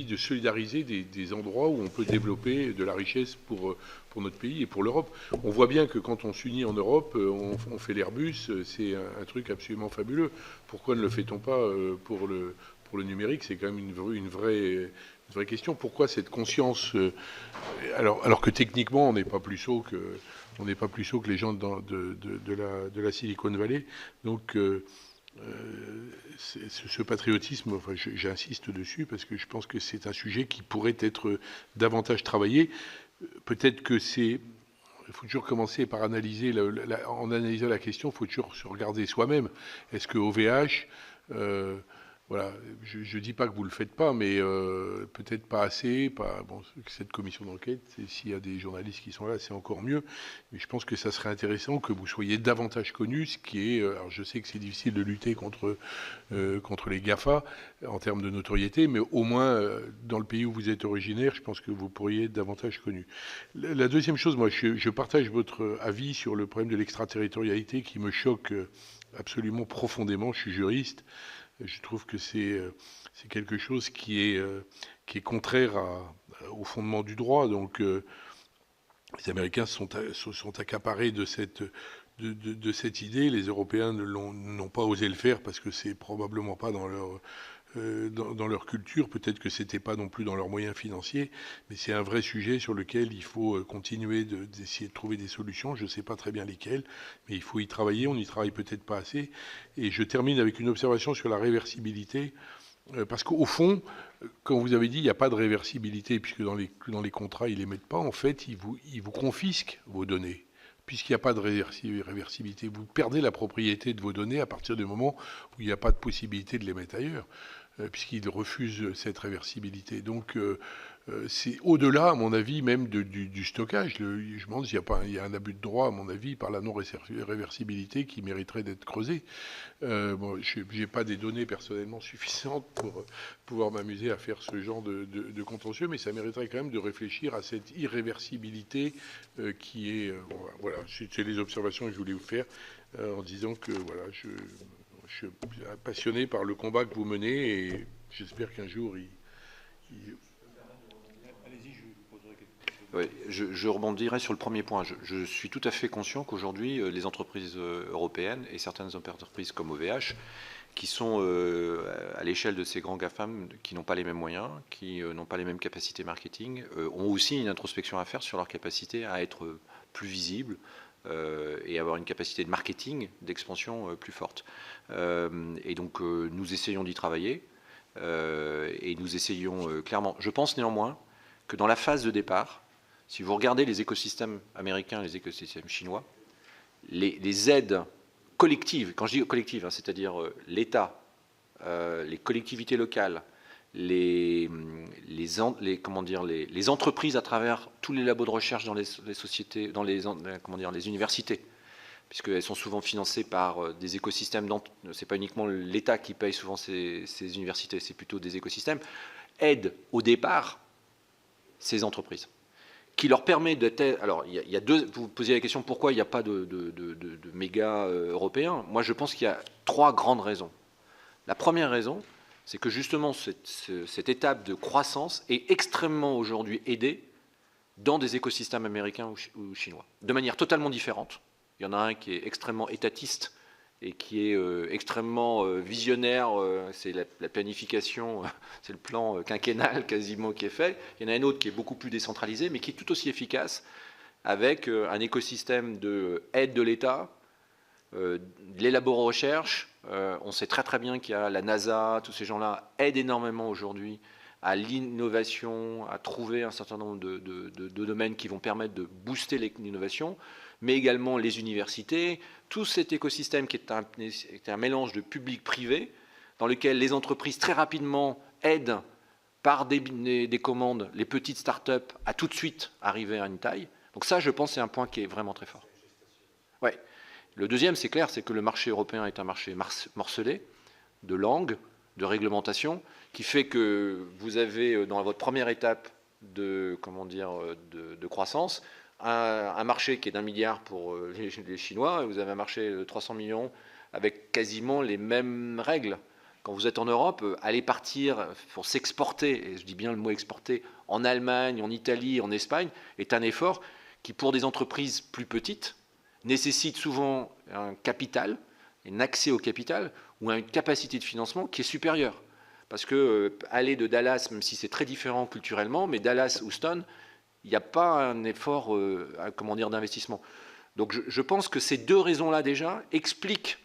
de solidariser des endroits où on peut développer de la richesse pour notre pays et pour l'Europe. On voit bien que quand on s'unit en Europe, on fait l'Airbus, c'est un truc absolument fabuleux. Pourquoi ne le fait-on pas pour le numérique? C'est quand même une vraie question. Pourquoi cette conscience alors que techniquement on n'est pas plus sot que les gens de la Silicon Valley. Donc ce patriotisme, enfin, j'insiste dessus parce que je pense que c'est un sujet qui pourrait être davantage travaillé. Peut-être que il faut toujours commencer par analyser en analysant la question, il faut toujours se regarder soi-même. Est-ce que OVH voilà, je ne dis pas que vous ne le faites pas, mais peut-être pas assez. Cette commission d'enquête, s'il y a des journalistes qui sont là, c'est encore mieux. Mais je pense que ça serait intéressant que vous soyez davantage connus, ce qui est... alors je sais que c'est difficile de lutter contre les GAFA en termes de notoriété, mais au moins, dans le pays où vous êtes originaire, je pense que vous pourriez être davantage connus. La deuxième chose, moi, je partage votre avis sur le problème de l'extraterritorialité qui me choque absolument profondément. Je suis juriste. Je trouve que c'est quelque chose qui est contraire au fondement du droit. Donc, les Américains sont accaparés de cette idée. Les Européens n'ont pas osé le faire parce que c'est probablement pas dans leur culture. Peut-être que c'était pas non plus dans leurs moyens financiers. Mais c'est un vrai sujet sur lequel il faut continuer d'essayer de trouver des solutions. Je ne sais pas très bien lesquelles, mais il faut y travailler. On n'y travaille peut-être pas assez. Et je termine avec une observation sur la réversibilité. Parce qu'au fond, quand vous avez dit il n'y a pas de réversibilité, puisque dans les contrats, ils ne les mettent pas, en fait, ils vous confisquent vos données. Puisqu'il n'y a pas de réversibilité, vous perdez la propriété de vos données à partir du moment où il n'y a pas de possibilité de les mettre ailleurs, puisqu'ils refusent cette réversibilité. Donc, c'est au-delà, à mon avis, même du stockage. Je me demande s'il y a un abus de droit, à mon avis, par la non-réversibilité qui mériterait d'être creusé. Bon, je n'ai pas des données personnellement suffisantes pour pouvoir m'amuser à faire ce genre de contentieux, mais ça mériterait quand même de réfléchir à cette irréversibilité qui est... voilà, c'est les observations que je voulais vous faire en disant que voilà, je suis passionné par le combat que vous menez et j'espère qu'un jour Oui, je rebondirai sur le premier point. Je suis tout à fait conscient qu'aujourd'hui, les entreprises européennes et certaines entreprises comme OVH, qui sont à l'échelle de ces grands GAFAM, qui n'ont pas les mêmes moyens, qui n'ont pas les mêmes capacités marketing, ont aussi une introspection à faire sur leur capacité à être plus visibles et avoir une capacité de marketing, d'expansion plus forte. Et donc, nous essayons d'y travailler et nous essayons clairement. Je pense néanmoins que dans la phase de départ, si vous regardez les écosystèmes américains, les écosystèmes chinois, les aides collectives, quand je dis collectives, hein, c'est-à-dire l'État, les collectivités locales, les entreprises à travers tous les labos de recherche dans les sociétés, dans les universités, puisqu'elles sont souvent financées par des écosystèmes, c'est pas uniquement l'État qui paye souvent ces universités, c'est plutôt des écosystèmes, aident au départ ces entreprises, qui leur permet d'être... Alors, il y a deux... Vous posiez la question, pourquoi il n'y a pas de méga européens? Moi, je pense qu'il y a 3 grandes raisons. La première raison, c'est que justement, cette étape de croissance est extrêmement aujourd'hui aidée dans des écosystèmes américains ou chinois, de manière totalement différente. Il y en a un qui est extrêmement étatiste et qui est extrêmement visionnaire, c'est la planification, c'est le plan quinquennal quasiment qui est fait. Il y en a un autre qui est beaucoup plus décentralisé, mais qui est tout aussi efficace, avec un écosystème d'aide de l'État, les labos de recherche. On sait très très bien qu'il y a la NASA, tous ces gens-là aident énormément aujourd'hui à l'innovation, à trouver un certain nombre de domaines qui vont permettre de booster l'innovation, mais également les universités, tout cet écosystème qui est un mélange de public-privé, dans lequel les entreprises très rapidement aident par des commandes les petites start-up à tout de suite arriver à une taille. Donc ça, je pense, c'est un point qui est vraiment très fort. Ouais. Le deuxième, c'est clair, c'est que le marché européen est un marché morcelé de langues, de réglementation, qui fait que vous avez dans votre première étape de croissance un marché qui est d'1 milliard pour les Chinois, et vous avez un marché de 300 millions avec quasiment les mêmes règles. Quand vous êtes en Europe, aller partir pour s'exporter, et je dis bien le mot exporter, en Allemagne, en Italie, en Espagne, est un effort qui, pour des entreprises plus petites, nécessite souvent un capital, un accès au capital, ou une capacité de financement qui est supérieure. Parce que aller de Dallas, même si c'est très différent culturellement, mais Dallas-Houston, il n'y a pas un effort d'investissement. Donc je pense que ces 2 raisons-là déjà expliquent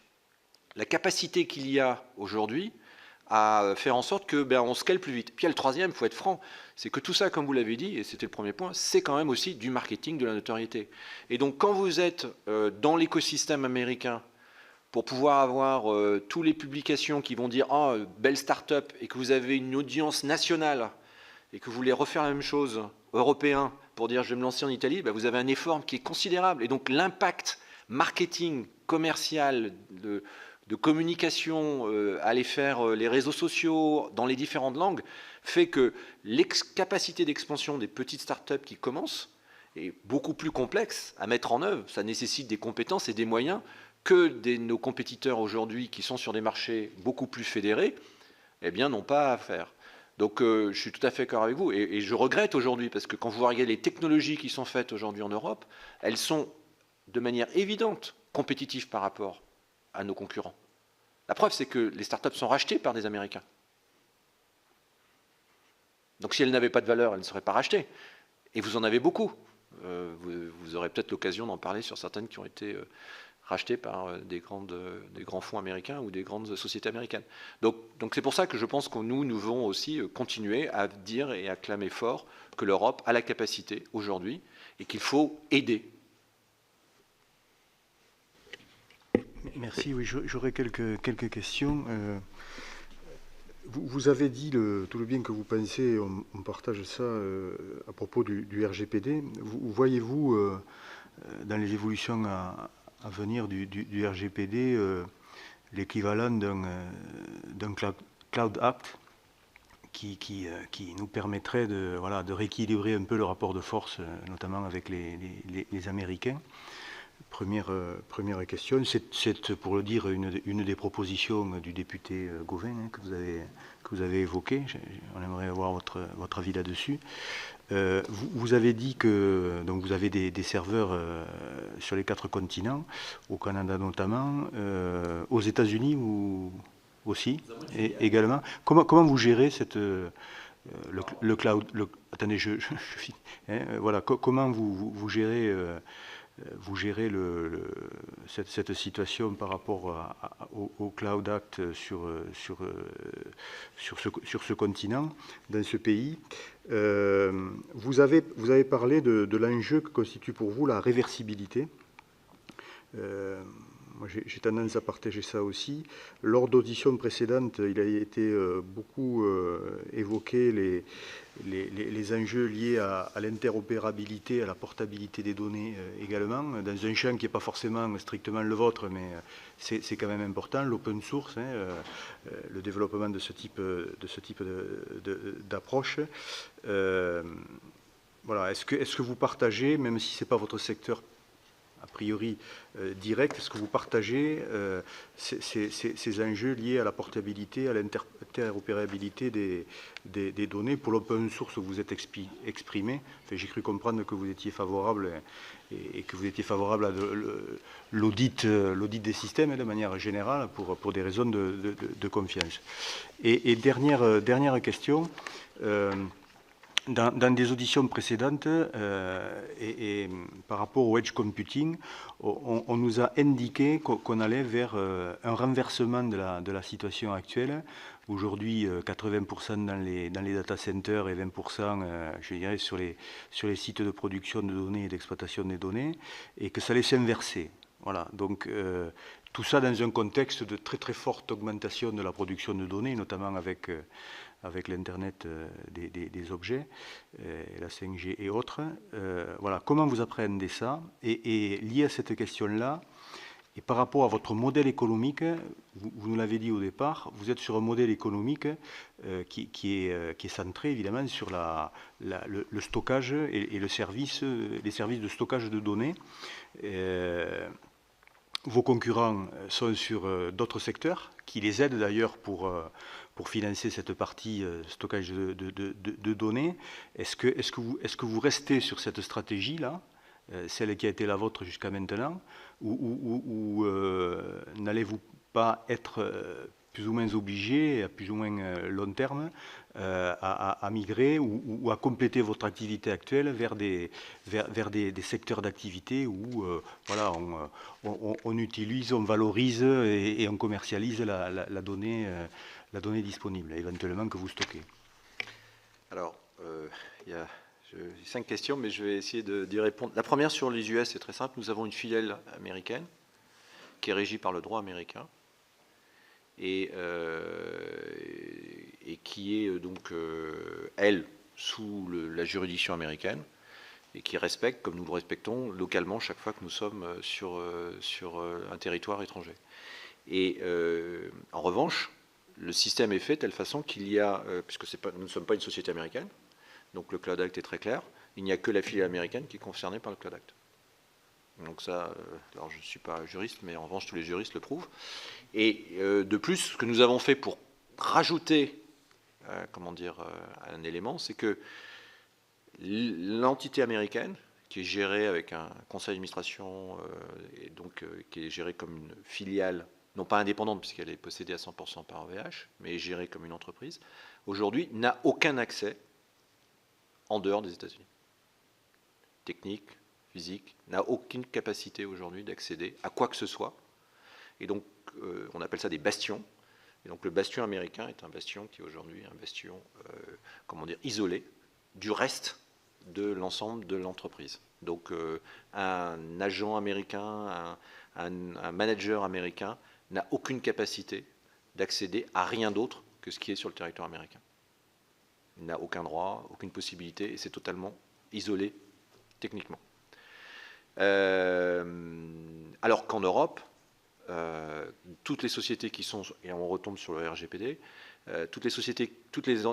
la capacité qu'il y a aujourd'hui à faire en sorte que on scale plus vite. Puis il y a le troisième, il faut être franc, c'est que tout ça, comme vous l'avez dit, et c'était le premier point, c'est quand même aussi du marketing, de la notoriété. Et donc quand vous êtes dans l'écosystème américain, pour pouvoir avoir toutes les publications qui vont dire « Ah, belle start-up » et que vous avez une audience nationale et que vous voulez refaire la même chose européen pour dire « Je vais me lancer en Italie », vous avez un effort qui est considérable. Et donc l'impact marketing, commercial, de communication, aller faire les réseaux sociaux dans les différentes langues, fait que capacité d'expansion des petites start-up qui commencent est beaucoup plus complexe à mettre en œuvre. Ça nécessite des compétences et des moyens que nos compétiteurs aujourd'hui qui sont sur des marchés beaucoup plus fédérés, n'ont pas à faire. Donc je suis tout à fait d'accord avec vous et je regrette aujourd'hui parce que quand vous regardez les technologies qui sont faites aujourd'hui en Europe, elles sont de manière évidente compétitives par rapport à nos concurrents. La preuve, c'est que les startups sont rachetées par des Américains. Donc si elles n'avaient pas de valeur, elles ne seraient pas rachetées. Et vous en avez beaucoup. Vous aurez peut-être l'occasion d'en parler sur certaines qui ont été rachetées par des grands fonds américains ou des grandes sociétés américaines. Donc c'est pour ça que je pense que nous devons aussi continuer à dire et à clamer fort que l'Europe a la capacité aujourd'hui et qu'il faut aider. Merci, oui, j'aurais quelques questions. Vous avez dit tout le bien que vous pensez, on partage ça à propos du RGPD. Voyez-vous, dans les évolutions à venir du RGPD, l'équivalent d'un Cloud Act qui nous permettrait de rééquilibrer un peu le rapport de force, notamment avec les Américains? Première question, c'est pour le dire une des propositions du député Gauvin que vous avez évoqué. On aimerait avoir votre avis là-dessus. Vous avez dit que donc vous avez des serveurs sur les 4 continents, au Canada notamment, aux États-Unis aussi également. Comment vous gérez le cloud? Attendez, je finis. Voilà, comment vous gérez cette situation par rapport au Cloud Act sur ce continent, dans ce pays? Vous avez parlé de l'enjeu que constitue pour vous la réversibilité. Moi, j'ai tendance à partager ça aussi. Lors d'auditions précédentes, il a été beaucoup évoqué les enjeux liés à l'interopérabilité, à la portabilité des données également, dans un champ qui n'est pas forcément strictement le vôtre, mais c'est quand même important, l'open source, le développement de ce type d'approche. Voilà. Est-ce que vous partagez, même si ce n'est pas votre secteur a priori direct, est-ce que vous partagez ces enjeux liés à la portabilité, à l'interopérabilité des données? Pour l'open source, vous êtes exprimé. Enfin, j'ai cru comprendre que vous étiez favorable et que vous étiez favorable à l'audit des systèmes de manière générale pour des raisons de confiance. Et dernière question. Dans des auditions précédentes, et par rapport au edge computing, on nous a indiqué qu'on allait vers un renversement de la situation actuelle. Aujourd'hui, 80% dans les data centers et 20%, je dirais, sur les sites de production de données et d'exploitation des données, et que ça allait s'inverser. Voilà, donc tout ça dans un contexte de très très forte augmentation de la production de données, notamment avec l'Internet des objets, la 5G et autres. Voilà, comment vous appréhendez ça? Et lié à cette question-là, et par rapport à votre modèle économique, vous nous l'avez dit au départ, vous êtes sur un modèle économique qui est centré évidemment sur le stockage et les services de stockage de données. Vos concurrents sont sur d'autres secteurs qui les aident d'ailleurs pour financer cette partie stockage de données. Est-ce que vous restez sur cette stratégie-là, celle qui a été la vôtre jusqu'à maintenant, ou n'allez-vous pas être plus ou moins obligé, à plus ou moins long terme, à migrer ou à compléter votre activité actuelle vers des secteurs d'activité où voilà, on utilise, on valorise et on commercialise la donnée disponible, éventuellement que vous stockez? Alors, il y a 5 questions, mais je vais essayer d'y répondre. La première sur les US, c'est très simple. Nous avons une filiale américaine qui est régie par le droit américain et qui est donc, elle, sous la juridiction américaine et qui respecte, comme nous le respectons localement chaque fois que nous sommes sur un territoire étranger. Et en revanche, le système est fait de telle façon qu'il y a, puisque nous ne sommes pas une société américaine, donc le Cloud Act est très clair, il n'y a que la filiale américaine qui est concernée par le Cloud Act. Donc ça, alors je ne suis pas juriste, mais en revanche tous les juristes le prouvent. Et de plus, ce que nous avons fait pour rajouter, un élément, c'est que l'entité américaine, qui est gérée avec un conseil d'administration, et donc qui est gérée comme une filiale, non pas indépendante puisqu'elle est possédée à 100% par OVH, mais gérée comme une entreprise, aujourd'hui n'a aucun accès en dehors des États-Unis. Technique, physique, n'a aucune capacité aujourd'hui d'accéder à quoi que ce soit. Et donc, on appelle ça des bastions. Et donc, le bastion américain est un bastion qui est aujourd'hui un bastion, isolé du reste de l'ensemble de l'entreprise. Donc, un agent américain, un manager américain n'a aucune capacité d'accéder à rien d'autre que ce qui est sur le territoire américain. Il n'a aucun droit, aucune possibilité, et c'est totalement isolé techniquement. Alors qu'en Europe, toutes les sociétés qui sont, et on retombe sur le RGPD, toutes les sociétés,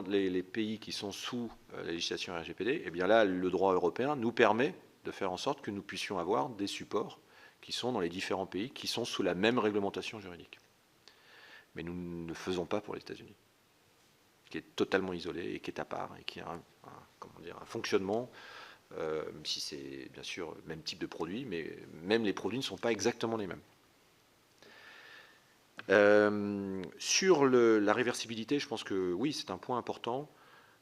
les pays qui sont sous la législation RGPD, eh bien là, le droit européen nous permet de faire en sorte que nous puissions avoir des supports qui sont dans les différents pays, qui sont sous la même réglementation juridique. Mais nous ne faisons pas pour les États-Unis, qui est totalement isolé et qui est à part, et qui a un fonctionnement, même si c'est bien sûr le même type de produit, mais même les produits ne sont pas exactement les mêmes. Sur la réversibilité, je pense que oui, c'est un point important.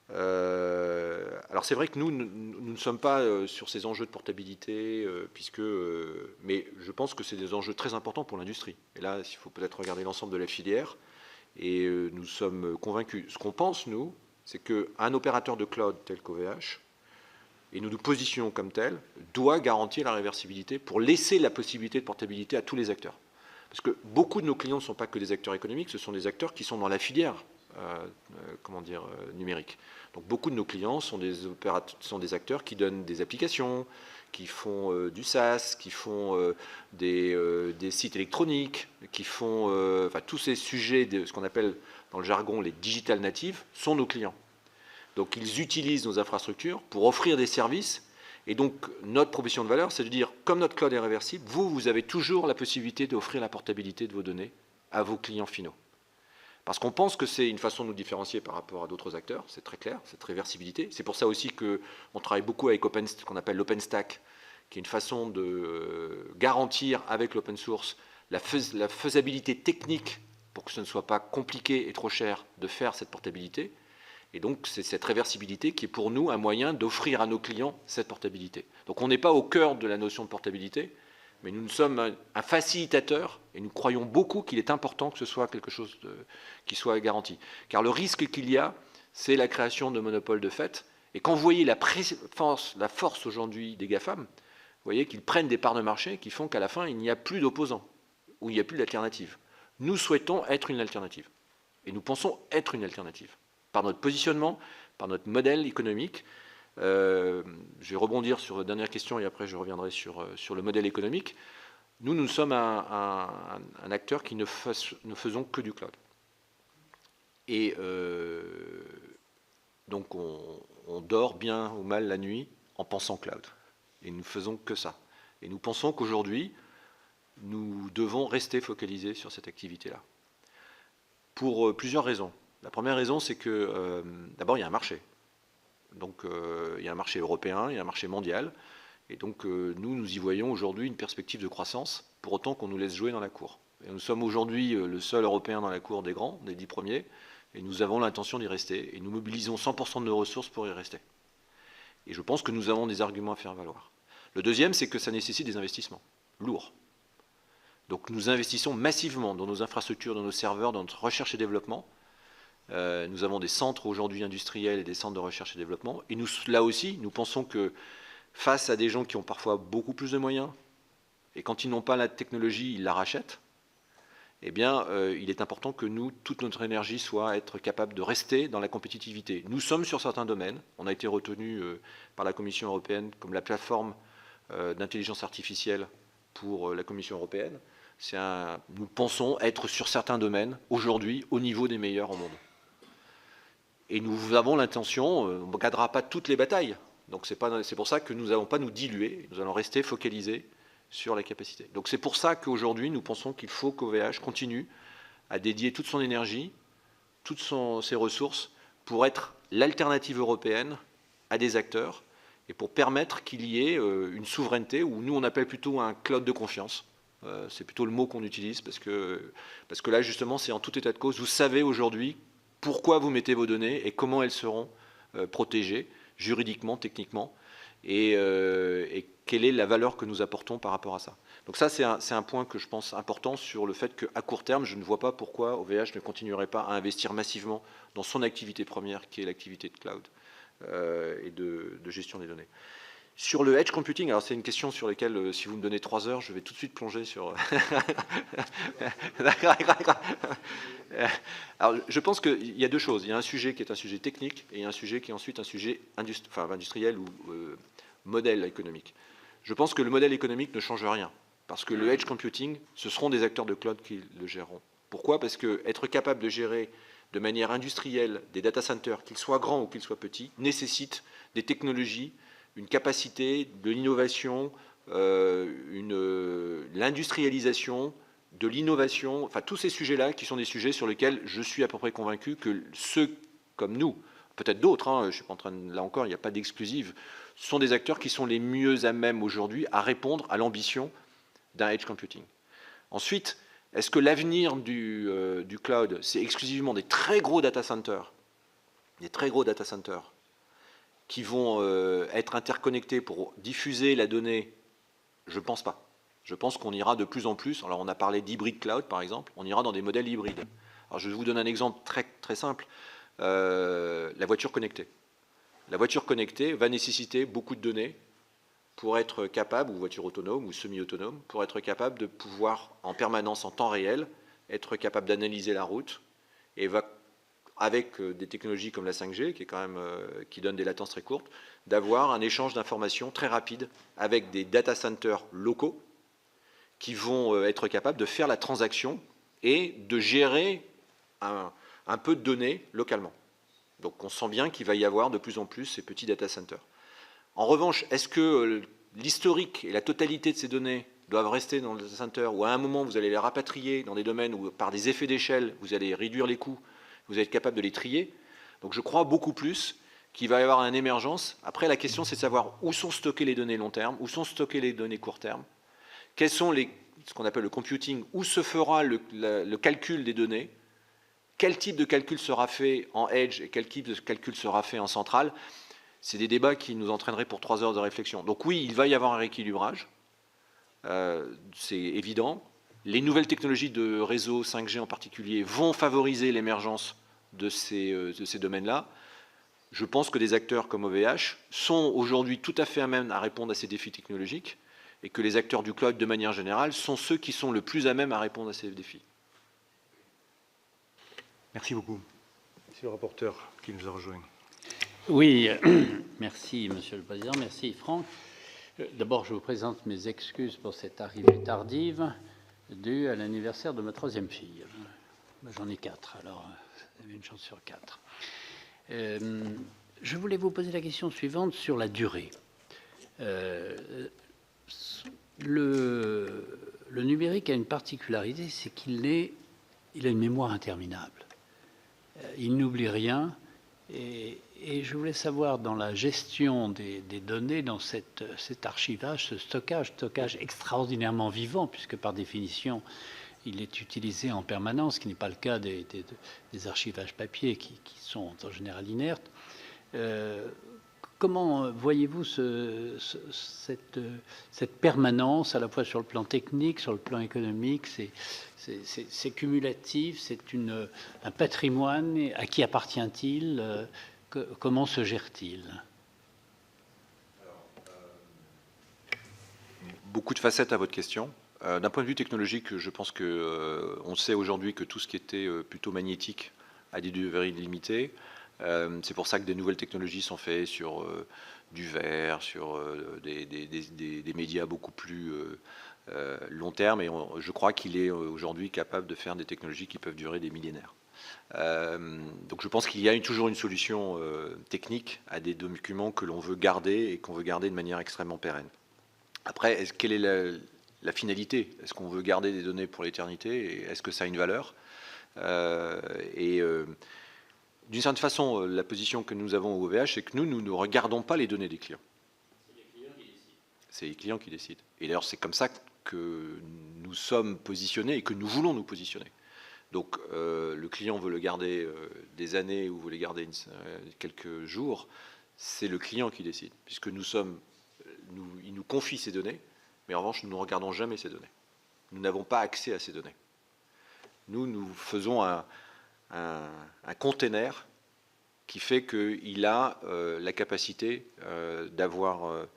Alors c'est vrai que nous ne sommes pas sur ces enjeux de portabilité, mais je pense que c'est des enjeux très importants pour l'industrie. Et là, il faut peut-être regarder l'ensemble de la filière. Et nous sommes convaincus. Ce qu'on pense, nous, c'est qu'un opérateur de cloud tel qu'OVH, et nous nous positionnons comme tel, doit garantir la réversibilité pour laisser la possibilité de portabilité à tous les acteurs. Parce que beaucoup de nos clients ne sont pas que des acteurs économiques, ce sont des acteurs qui sont dans la filière numérique. Donc beaucoup de nos clients sont des acteurs qui donnent des applications, qui font du SaaS, qui font des sites électroniques, qui font tous ces sujets de ce qu'on appelle dans le jargon les digital natives sont nos clients. Donc ils utilisent nos infrastructures pour offrir des services. Et donc, notre proposition de valeur, c'est de dire, comme notre cloud est réversible, vous avez toujours la possibilité d'offrir la portabilité de vos données à vos clients finaux. Parce qu'on pense que c'est une façon de nous différencier par rapport à d'autres acteurs, c'est très clair, cette réversibilité. C'est pour ça aussi qu'on travaille beaucoup avec ce qu'on appelle l'OpenStack, qui est une façon de garantir avec l'open source la faisabilité technique pour que ce ne soit pas compliqué et trop cher de faire cette portabilité. Et donc, c'est cette réversibilité qui est pour nous un moyen d'offrir à nos clients cette portabilité. Donc, on n'est pas au cœur de la notion de portabilité, mais nous sommes un facilitateur et nous croyons beaucoup qu'il est important que ce soit quelque chose qui soit garanti. Car le risque qu'il y a, c'est la création de monopoles de fait. Et quand vous voyez la force aujourd'hui des GAFAM, vous voyez qu'ils prennent des parts de marché qui font qu'à la fin, il n'y a plus d'opposants, ou il n'y a plus d'alternative. Nous souhaitons être une alternative. Et nous pensons être une alternative. Par notre positionnement, par notre modèle économique. Je vais rebondir sur la dernière question et après je reviendrai sur le modèle économique. Nous sommes un acteur qui ne faisons que du cloud. Et donc on dort bien ou mal la nuit en pensant cloud. Et nous ne faisons que ça. Et nous pensons qu'aujourd'hui, nous devons rester focalisés sur cette activité-là. Pour plusieurs raisons. La première raison, c'est que d'abord, il y a un marché. Donc, il y a un marché européen, il y a un marché mondial. Et donc, nous y voyons aujourd'hui une perspective de croissance, pour autant qu'on nous laisse jouer dans la cour. Et nous sommes aujourd'hui le seul Européen dans la cour des grands, des 10 premiers, et nous avons l'intention d'y rester. Et nous mobilisons 100% de nos ressources pour y rester. Et je pense que nous avons des arguments à faire valoir. Le deuxième, c'est que ça nécessite des investissements lourds. Donc, nous investissons massivement dans nos infrastructures, dans nos serveurs, dans notre recherche et développement. Nous avons des centres aujourd'hui industriels et des centres de recherche et développement. Et nous, là aussi, nous pensons que face à des gens qui ont parfois beaucoup plus de moyens, et quand ils n'ont pas la technologie, ils la rachètent, eh bien, il est important que nous, toute notre énergie soit être capable de rester dans la compétitivité. Nous sommes sur certains domaines. On a été retenus par la Commission européenne comme la plateforme d'intelligence artificielle pour la Commission européenne. Nous pensons être sur certains domaines, aujourd'hui, au niveau des meilleurs au monde. Et nous avons l'intention, on ne gagnera pas toutes les batailles, donc c'est pour ça que nous n'allons pas nous diluer, nous allons rester focalisés sur la capacité. Donc c'est pour ça qu'aujourd'hui, nous pensons qu'il faut qu'OVH continue à dédier toute son énergie, toutes ses ressources, pour être l'alternative européenne à des acteurs, et pour permettre qu'il y ait une souveraineté, ou nous on appelle plutôt un cloud de confiance. C'est plutôt le mot qu'on utilise, parce que là justement c'est en tout état de cause. Vous savez aujourd'hui pourquoi vous mettez vos données et comment elles seront protégées juridiquement, techniquement, et quelle est la valeur que nous apportons par rapport à ça. Donc ça c'est un point que je pense important sur le fait qu'à court terme je ne vois pas pourquoi OVH ne continuerait pas à investir massivement dans son activité première qui est l'activité de cloud et de gestion des données. Sur le edge computing, alors c'est une question sur laquelle, si vous me donnez 3 heures, je vais tout de suite plonger sur... Alors, je pense qu'il y a deux choses. Il y a un sujet qui est un sujet technique et il y a un sujet qui est ensuite un sujet industriel ou modèle économique. Je pense que le modèle économique ne change rien parce que le edge computing, ce seront des acteurs de cloud qui le géreront. Pourquoi? Parce qu'être capable de gérer de manière industrielle des data centers, qu'ils soient grands ou qu'ils soient petits, nécessite des technologies, une capacité de l'innovation, l'industrialisation, de l'innovation, enfin tous ces sujets-là qui sont des sujets sur lesquels je suis à peu près convaincu que ceux comme nous, peut-être d'autres, je suis pas en train de, là encore, il n'y a pas d'exclusive, sont des acteurs qui sont les mieux à même aujourd'hui à répondre à l'ambition d'un edge computing. Ensuite, est-ce que l'avenir du cloud, c'est exclusivement des très gros data centers, qui vont être interconnectés pour diffuser la donnée? Je ne pense pas. Je pense qu'on ira de plus en plus, alors on a parlé d'hybrid cloud par exemple, on ira dans des modèles hybrides. Alors je vous donne un exemple très, très simple, la voiture connectée. La voiture connectée va nécessiter beaucoup de données pour être capable, ou voiture autonome ou semi-autonome, pour être capable de pouvoir en permanence, en temps réel, être capable d'analyser la route et va, avec des technologies comme la 5G, qui est quand même, qui donne des latences très courtes, d'avoir un échange d'informations très rapide avec des data centers locaux qui vont être capables de faire la transaction et de gérer un peu de données localement. Donc on sent bien qu'il va y avoir de plus en plus ces petits data centers. En revanche, est-ce que l'historique et la totalité de ces données doivent rester dans le data center ou à un moment vous allez les rapatrier dans des domaines où par des effets d'échelle vous allez réduire les coûts, vous allez être capable de les trier? Donc je crois beaucoup plus qu'il va y avoir une émergence. Après la question c'est de savoir où sont stockées les données long terme, où sont stockées les données court terme, quels sont ce qu'on appelle le computing, où se fera le calcul des données, quel type de calcul sera fait en edge et quel type de calcul sera fait en centrale. C'est des débats qui nous entraîneraient pour 3 heures de réflexion. Donc oui, il va y avoir un rééquilibrage, c'est évident. Les nouvelles technologies de réseau 5G en particulier vont favoriser l'émergence de ces domaines-là. Je pense que des acteurs comme OVH sont aujourd'hui tout à fait à même à répondre à ces défis technologiques et que les acteurs du cloud, de manière générale, sont ceux qui sont le plus à même à répondre à ces défis. Merci beaucoup. C'est le rapporteur qui nous a rejoint. Oui, merci Monsieur le Président, merci Franck. D'abord, je vous présente mes excuses pour cette arrivée tardive due à l'anniversaire de ma 3e fille. J'en ai 4, alors vous avez une chance sur 4. Je voulais vous poser la question suivante sur la durée. Le numérique a une particularité, c'est qu'il a une mémoire interminable. Il n'oublie rien. Et je voulais savoir, dans la gestion des données, dans cet archivage, ce stockage extraordinairement vivant, puisque par définition, il est utilisé en permanence, ce qui n'est pas le cas des archivages papier qui sont en général inertes. Comment voyez-vous cette permanence, à la fois sur le plan technique, sur le plan économique? C'est cumulatif, c'est un patrimoine. À qui appartient-il? Comment se gère-t-il? Beaucoup de facettes à votre question. D'un point de vue technologique, je pense qu'on sait aujourd'hui que tout ce qui était plutôt magnétique a des durées limitées. C'est pour ça que des nouvelles technologies sont faites sur du verre, sur des médias beaucoup plus long terme. Et je crois qu'il est aujourd'hui capable de faire des technologies qui peuvent durer des millénaires. Donc je pense qu'il y a toujours une solution technique à des documents que l'on veut garder et qu'on veut garder de manière extrêmement pérenne. Après, quelle est la finalité? Est-ce qu'on veut garder des données pour l'éternité? Est-ce que ça a une valeur? D'une certaine façon, la position que nous avons au OVH, c'est que nous ne regardons pas les données des clients. C'est les clients qui décident. Et d'ailleurs, c'est comme ça que nous sommes positionnés et que nous voulons nous positionner. Donc, le client veut le garder des années ou veut les garder quelques jours, c'est le client qui décide, puisque il nous confie ces données, mais en revanche, nous ne regardons jamais ces données. Nous n'avons pas accès à ces données. Nous faisons un container qui fait qu'il a la capacité d'avoir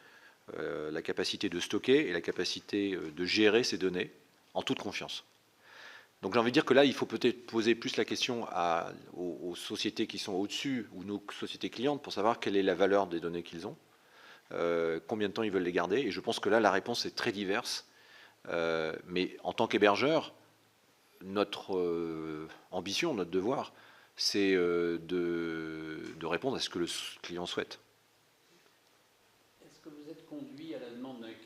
la capacité de stocker et la capacité de gérer ces données en toute confiance. Donc j'ai envie de dire que là, il faut peut-être poser plus la question aux sociétés qui sont au-dessus ou nos sociétés clientes pour savoir quelle est la valeur des données qu'ils ont, combien de temps ils veulent les garder. Et je pense que là, la réponse est très diverse. Mais en tant qu'hébergeur, notre ambition, notre devoir, c'est de répondre à ce que le client souhaite. Est-ce que vous êtes conduit à la demande d'un client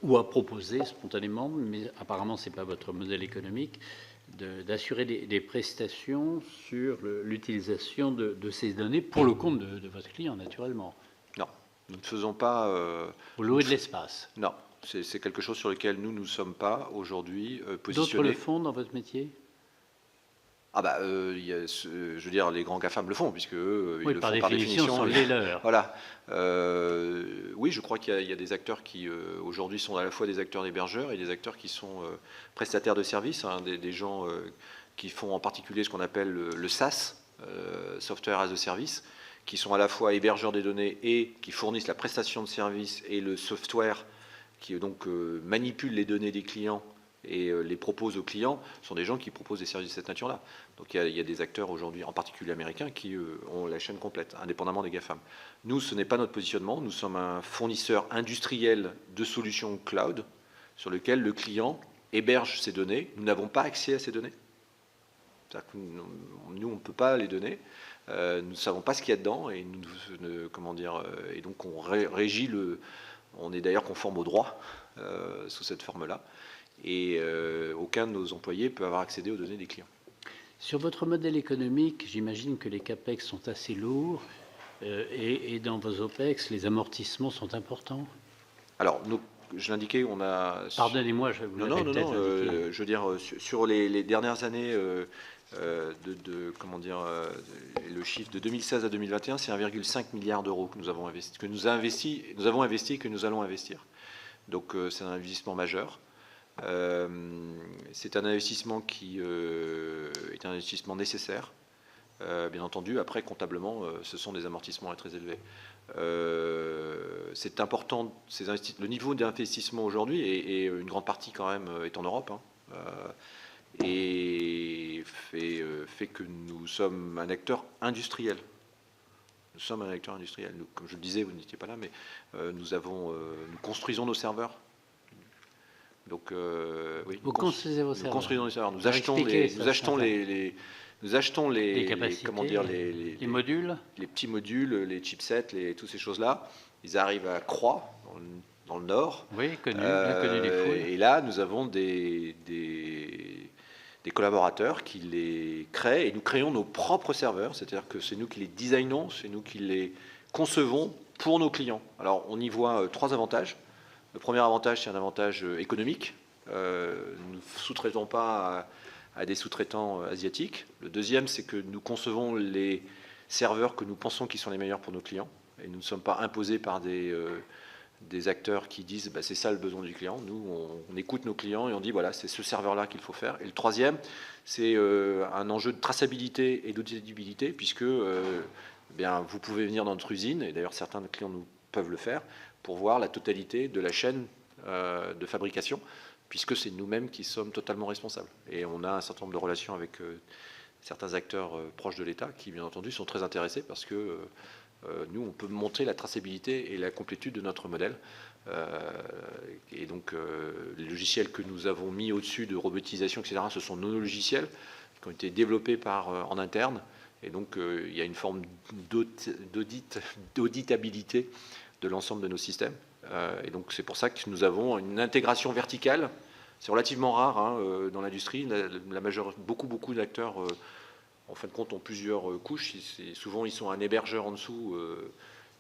ou à proposer spontanément, mais apparemment ce n'est pas votre modèle économique, d'assurer des prestations sur l'utilisation de ces données pour le compte de votre client, naturellement? Non, nous ne faisons pas... Vous louez de l'espace. Non, c'est quelque chose sur lequel nous ne sommes pas aujourd'hui positionnés. D'autres le font dans votre métier? Ah bah, je veux dire, les grands GAFAM le font, puisque eux, Oui, ils le par font par définition, définition. sont les leurs. Voilà. Oui, je crois qu'il y a des acteurs qui, aujourd'hui, sont à la fois des acteurs d'hébergeurs et des acteurs qui sont prestataires de services, hein, des gens qui font en particulier ce qu'on appelle le SaaS, Software as a Service, qui sont à la fois hébergeurs des données et qui fournissent la prestation de service et le software qui donc manipule les données des clients et les propose aux clients, sont des gens qui proposent des services de cette nature-là. Donc il y a des acteurs aujourd'hui, en particulier américains, qui ont la chaîne complète, indépendamment des GAFAM. Nous, ce n'est pas notre positionnement. Nous sommes un fournisseur industriel de solutions cloud sur lequel le client héberge ses données. Nous n'avons pas accès à ces données. C'est-à-dire que nous, on ne peut pas les donner. Nous ne savons pas ce qu'il y a dedans et et donc on régit on est d'ailleurs conforme au droit sous cette forme-là. Et aucun de nos employés peut avoir accédé aux données des clients. Sur votre modèle économique, j'imagine que les CAPEX sont assez lourds et dans vos OPEX, les amortissements sont importants. Alors, je l'indiquais, on a... Pardonnez-moi, je vous l'avais peut-être indiqué. Je veux dire, sur les dernières années, le chiffre de 2016 à 2021, c'est 1,5 milliard d'euros que nous avons investi, que nous avons investi et que nous allons investir. Donc, c'est un investissement majeur. C'est un investissement qui est un investissement nécessaire. Bien entendu, après, comptablement, ce sont des amortissements très élevés. C'est important, le niveau d'investissement aujourd'hui, et une grande partie quand même est en Europe, hein, et fait que nous sommes un acteur industriel. Nous sommes un acteur industriel. Nous, comme je le disais, vous n'étiez pas là, mais nous construisons nos serveurs. Donc, oui, vous construisez vos serveurs. Nous construisons les serveurs. Nous achetons les modules, les petits modules, les chipsets, toutes ces choses-là. Ils arrivent à Croix, dans le nord. Oui, bien connu des fouilles. Et là, nous avons des collaborateurs qui les créent et nous créons nos propres serveurs. C'est-à-dire que c'est nous qui les designons, c'est nous qui les concevons pour nos clients. Alors, on y voit 3 avantages. Le premier avantage, c'est un avantage économique. Nous ne sous-traitons pas à des sous-traitants asiatiques. Le deuxième, c'est que nous concevons les serveurs que nous pensons qui sont les meilleurs pour nos clients. Et nous ne sommes pas imposés par des acteurs qui disent c'est ça le besoin du client. Nous, on écoute nos clients et on dit voilà, c'est ce serveur-là qu'il faut faire. Et le troisième, c'est un enjeu de traçabilité et d'auditabilité, puisque vous pouvez venir dans notre usine, et d'ailleurs certains de nos clients nous peuvent le faire, pour voir la totalité de la chaîne de fabrication, puisque c'est nous-mêmes qui sommes totalement responsables. Et on a un certain nombre de relations avec certains acteurs proches de l'État qui, bien entendu, sont très intéressés parce que nous, on peut montrer la traçabilité et la complétude de notre modèle. Et donc, les logiciels que nous avons mis au-dessus de robotisation, etc., ce sont nos logiciels qui ont été développés en interne. Et donc, il y a une forme d'auditabilité de l'ensemble de nos systèmes. Et donc, c'est pour ça que nous avons une intégration verticale. C'est relativement rare dans l'industrie. Beaucoup d'acteurs, en fin de compte, ont plusieurs couches. Souvent, ils sont un hébergeur en dessous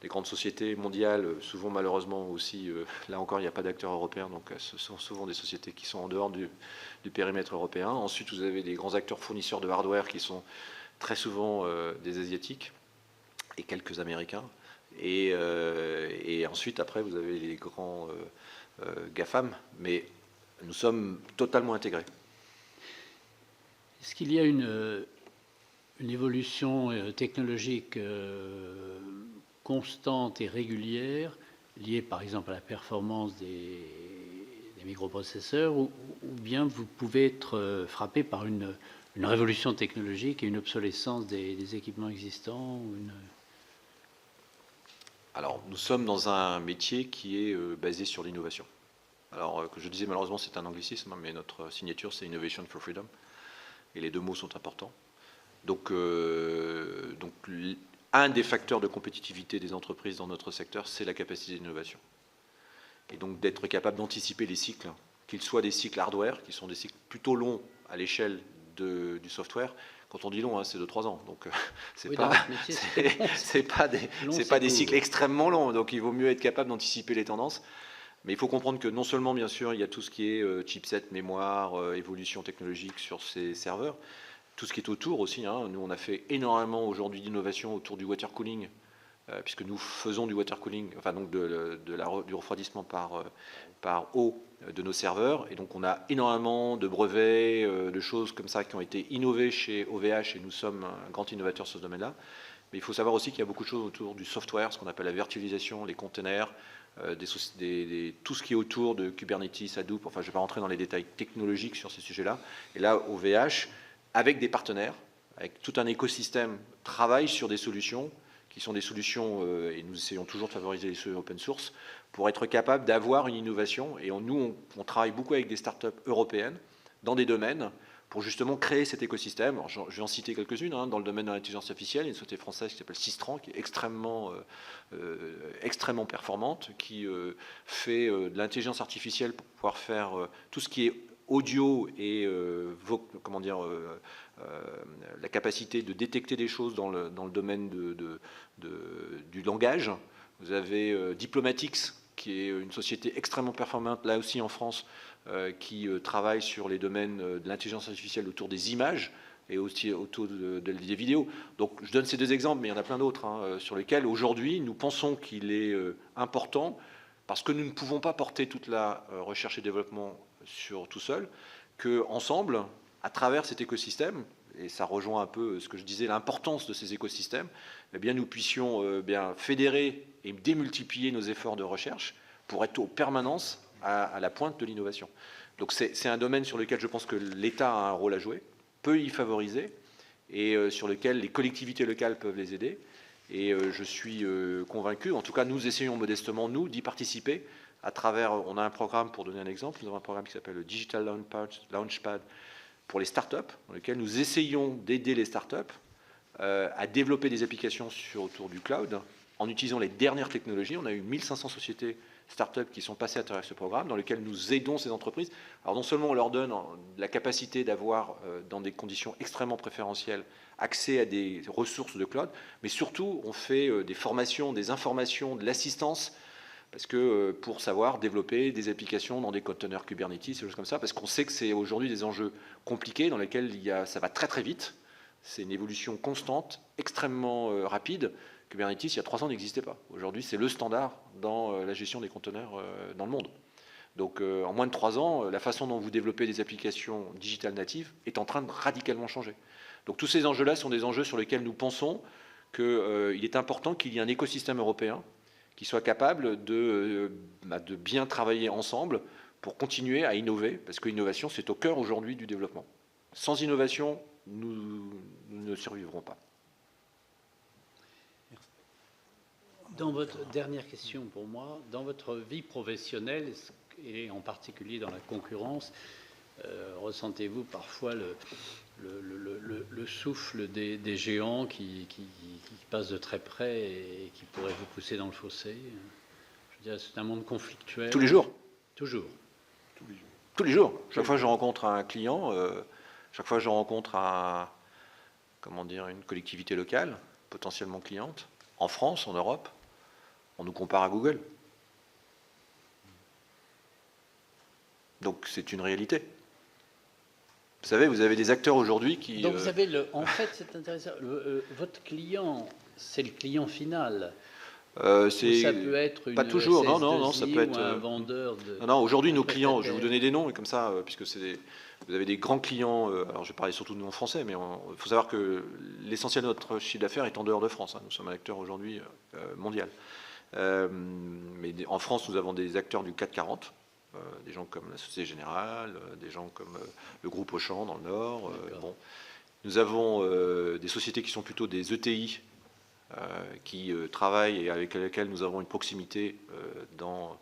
des grandes sociétés mondiales. Souvent, malheureusement, aussi, là encore, il n'y a pas d'acteurs européens. Donc, ce sont souvent des sociétés qui sont en dehors du périmètre européen. Ensuite, vous avez des grands acteurs fournisseurs de hardware qui sont très souvent des Asiatiques et quelques Américains. Et ensuite, après, vous avez les grands GAFAM, mais nous sommes totalement intégrés. Est-ce qu'il y a une évolution technologique constante et régulière liées par exemple à la performance des microprocesseurs, ou bien vous pouvez être frappé par une révolution technologique et une obsolescence des équipements existants Alors, nous sommes dans un métier qui est basé sur l'innovation. Alors, que je disais, malheureusement, c'est un anglicisme, mais notre signature, c'est Innovation for Freedom. Et les deux mots sont importants. Donc un des facteurs de compétitivité des entreprises dans notre secteur, c'est la capacité d'innovation. Et donc d'être capable d'anticiper les cycles, qu'ils soient des cycles hardware, qui sont des cycles plutôt longs à l'échelle du software. Quand on dit long, hein, c'est de 3 ans. Donc c'est pas des cycles extrêmement longs. Donc il vaut mieux être capable d'anticiper les tendances. Mais il faut comprendre que non seulement, bien sûr, il y a tout ce qui est chipset, mémoire, évolution technologique sur ces serveurs, tout ce qui est autour aussi. Hein. Nous, on a fait énormément aujourd'hui d'innovation autour du water cooling, puisque nous faisons du water cooling, enfin donc du refroidissement par eau de nos serveurs. Et donc, on a énormément de brevets, de choses comme ça qui ont été innovées chez OVH, et nous sommes un grand innovateur sur ce domaine-là. Mais il faut savoir aussi qu'il y a beaucoup de choses autour du software, ce qu'on appelle la virtualisation, les containers, tout ce qui est autour de Kubernetes, Hadoop. Enfin, je ne vais pas rentrer dans les détails technologiques sur ces sujets-là. Et là, OVH, avec des partenaires, avec tout un écosystème, travaille sur des solutions qui sont des solutions, et nous essayons toujours de favoriser les solutions open source, pour être capable d'avoir une innovation. Et nous, on travaille beaucoup avec des startups européennes dans des domaines pour justement créer cet écosystème. Alors, je vais en citer quelques-unes. Hein. Dans le domaine de l'intelligence artificielle, il y a une société française qui s'appelle Sistran, qui est extrêmement performante, qui fait de l'intelligence artificielle pour pouvoir faire tout ce qui est audio et la capacité de détecter des choses dans le domaine du langage. Vous avez Diplomatics, qui est une société extrêmement performante, là aussi en France, qui travaille sur les domaines de l'intelligence artificielle autour des images et aussi autour des vidéos. Donc je donne ces deux exemples, mais il y en a plein d'autres, hein, sur lesquels aujourd'hui nous pensons qu'il est important, parce que nous ne pouvons pas porter toute la recherche et développement tout seul, qu'ensemble, à travers cet écosystème, et ça rejoint un peu ce que je disais, l'importance de ces écosystèmes, eh bien, nous puissions fédérer et démultiplier nos efforts de recherche pour être en permanence à la pointe de l'innovation. Donc c'est un domaine sur lequel je pense que l'État a un rôle à jouer, peut y favoriser, et sur lequel les collectivités locales peuvent les aider. Et je suis convaincu, en tout cas nous essayons modestement, nous, d'y participer à travers, on a un programme, pour donner un exemple, nous avons un programme qui s'appelle le Digital Launchpad pour les startups, dans lequel nous essayons d'aider les startups à développer des applications autour du cloud en utilisant les dernières technologies. On a eu 1500 sociétés startups qui sont passées à travers ce programme, dans lequel nous aidons ces entreprises. Alors non seulement on leur donne la capacité d'avoir, dans des conditions extrêmement préférentielles, accès à des ressources de cloud, mais surtout on fait des formations, des informations, de l'assistance, parce que pour savoir développer des applications dans des conteneurs Kubernetes, des choses comme ça, parce qu'on sait que c'est aujourd'hui des enjeux compliqués dans lesquels ça va très très vite. C'est une évolution constante, extrêmement rapide. Kubernetes, il y a 3 ans, n'existait pas. Aujourd'hui, c'est le standard dans la gestion des conteneurs dans le monde. Donc, en moins de 3 ans, la façon dont vous développez des applications digitales natives est en train de radicalement changer. Donc, tous ces enjeux-là sont des enjeux sur lesquels nous pensons qu'il est important qu'il y ait un écosystème européen qui soit capable de bien travailler ensemble pour continuer à innover, parce que l'innovation, c'est au cœur aujourd'hui du développement. Sans innovation, nous ne survivrons pas. Dans votre dernière question pour moi, dans votre vie professionnelle, et en particulier dans la concurrence, ressentez-vous parfois le souffle des géants qui passent de très près et qui pourraient vous pousser dans le fossé? Je veux dire, c'est un monde conflictuel. Tous les jours. Toujours. Tous les jours. Chaque fois que je rencontre un client, chaque fois que je rencontre une collectivité locale, potentiellement cliente, en France, en Europe, on nous compare à Google. Donc c'est une réalité. Vous savez, vous avez des acteurs aujourd'hui qui... Donc vous avez en fait, c'est intéressant. Votre client, c'est le client final. Ça peut être une pas toujours, non, ça peut être un vendeur de... Non, aujourd'hui nos clients, je vais vous donner des noms, et comme ça, puisque vous avez des grands clients, alors je vais parler surtout de nous en français, mais il faut savoir que l'essentiel de notre chiffre d'affaires est en dehors de France. Hein, nous sommes un acteur aujourd'hui mondial. Mais en France, nous avons des acteurs du CAC 40, des gens comme la Société Générale, des gens comme le groupe Auchan dans le Nord. Bon. Nous avons des sociétés qui sont plutôt des ETI, qui travaillent et avec lesquelles nous avons une proximité dans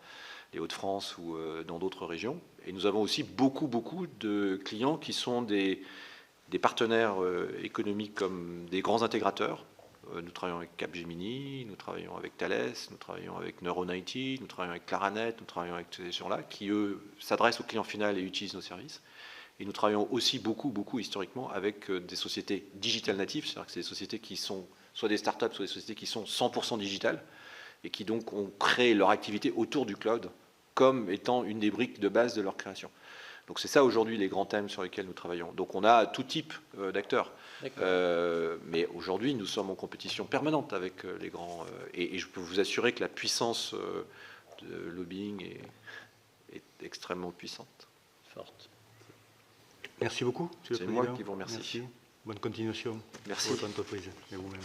les Hauts-de-France ou dans d'autres régions. Et nous avons aussi beaucoup de clients qui sont des partenaires économiques comme des grands intégrateurs. Nous travaillons avec Capgemini, nous travaillons avec Thales, nous travaillons avec Neuron-IT, nous travaillons avec Claranet, nous travaillons avec ces gens-là qui, eux, s'adressent au client final et utilisent nos services. Et nous travaillons aussi beaucoup historiquement avec des sociétés digital natives, c'est-à-dire que c'est des sociétés qui sont soit des startups, soit des sociétés qui sont 100% digitales et qui donc ont créé leur activité autour du cloud comme étant une des briques de base de leur création. Donc c'est ça aujourd'hui les grands thèmes sur lesquels nous travaillons. Donc on a tout type d'acteurs. Mais aujourd'hui nous sommes en compétition permanente avec les grands. Et je peux vous assurer que la puissance de lobbying est extrêmement puissante. Forte. Merci beaucoup, Monsieur le C'est Président. moi qui vous remercie. Merci. Bonne continuation Merci. pour votre entreprise et vous-même.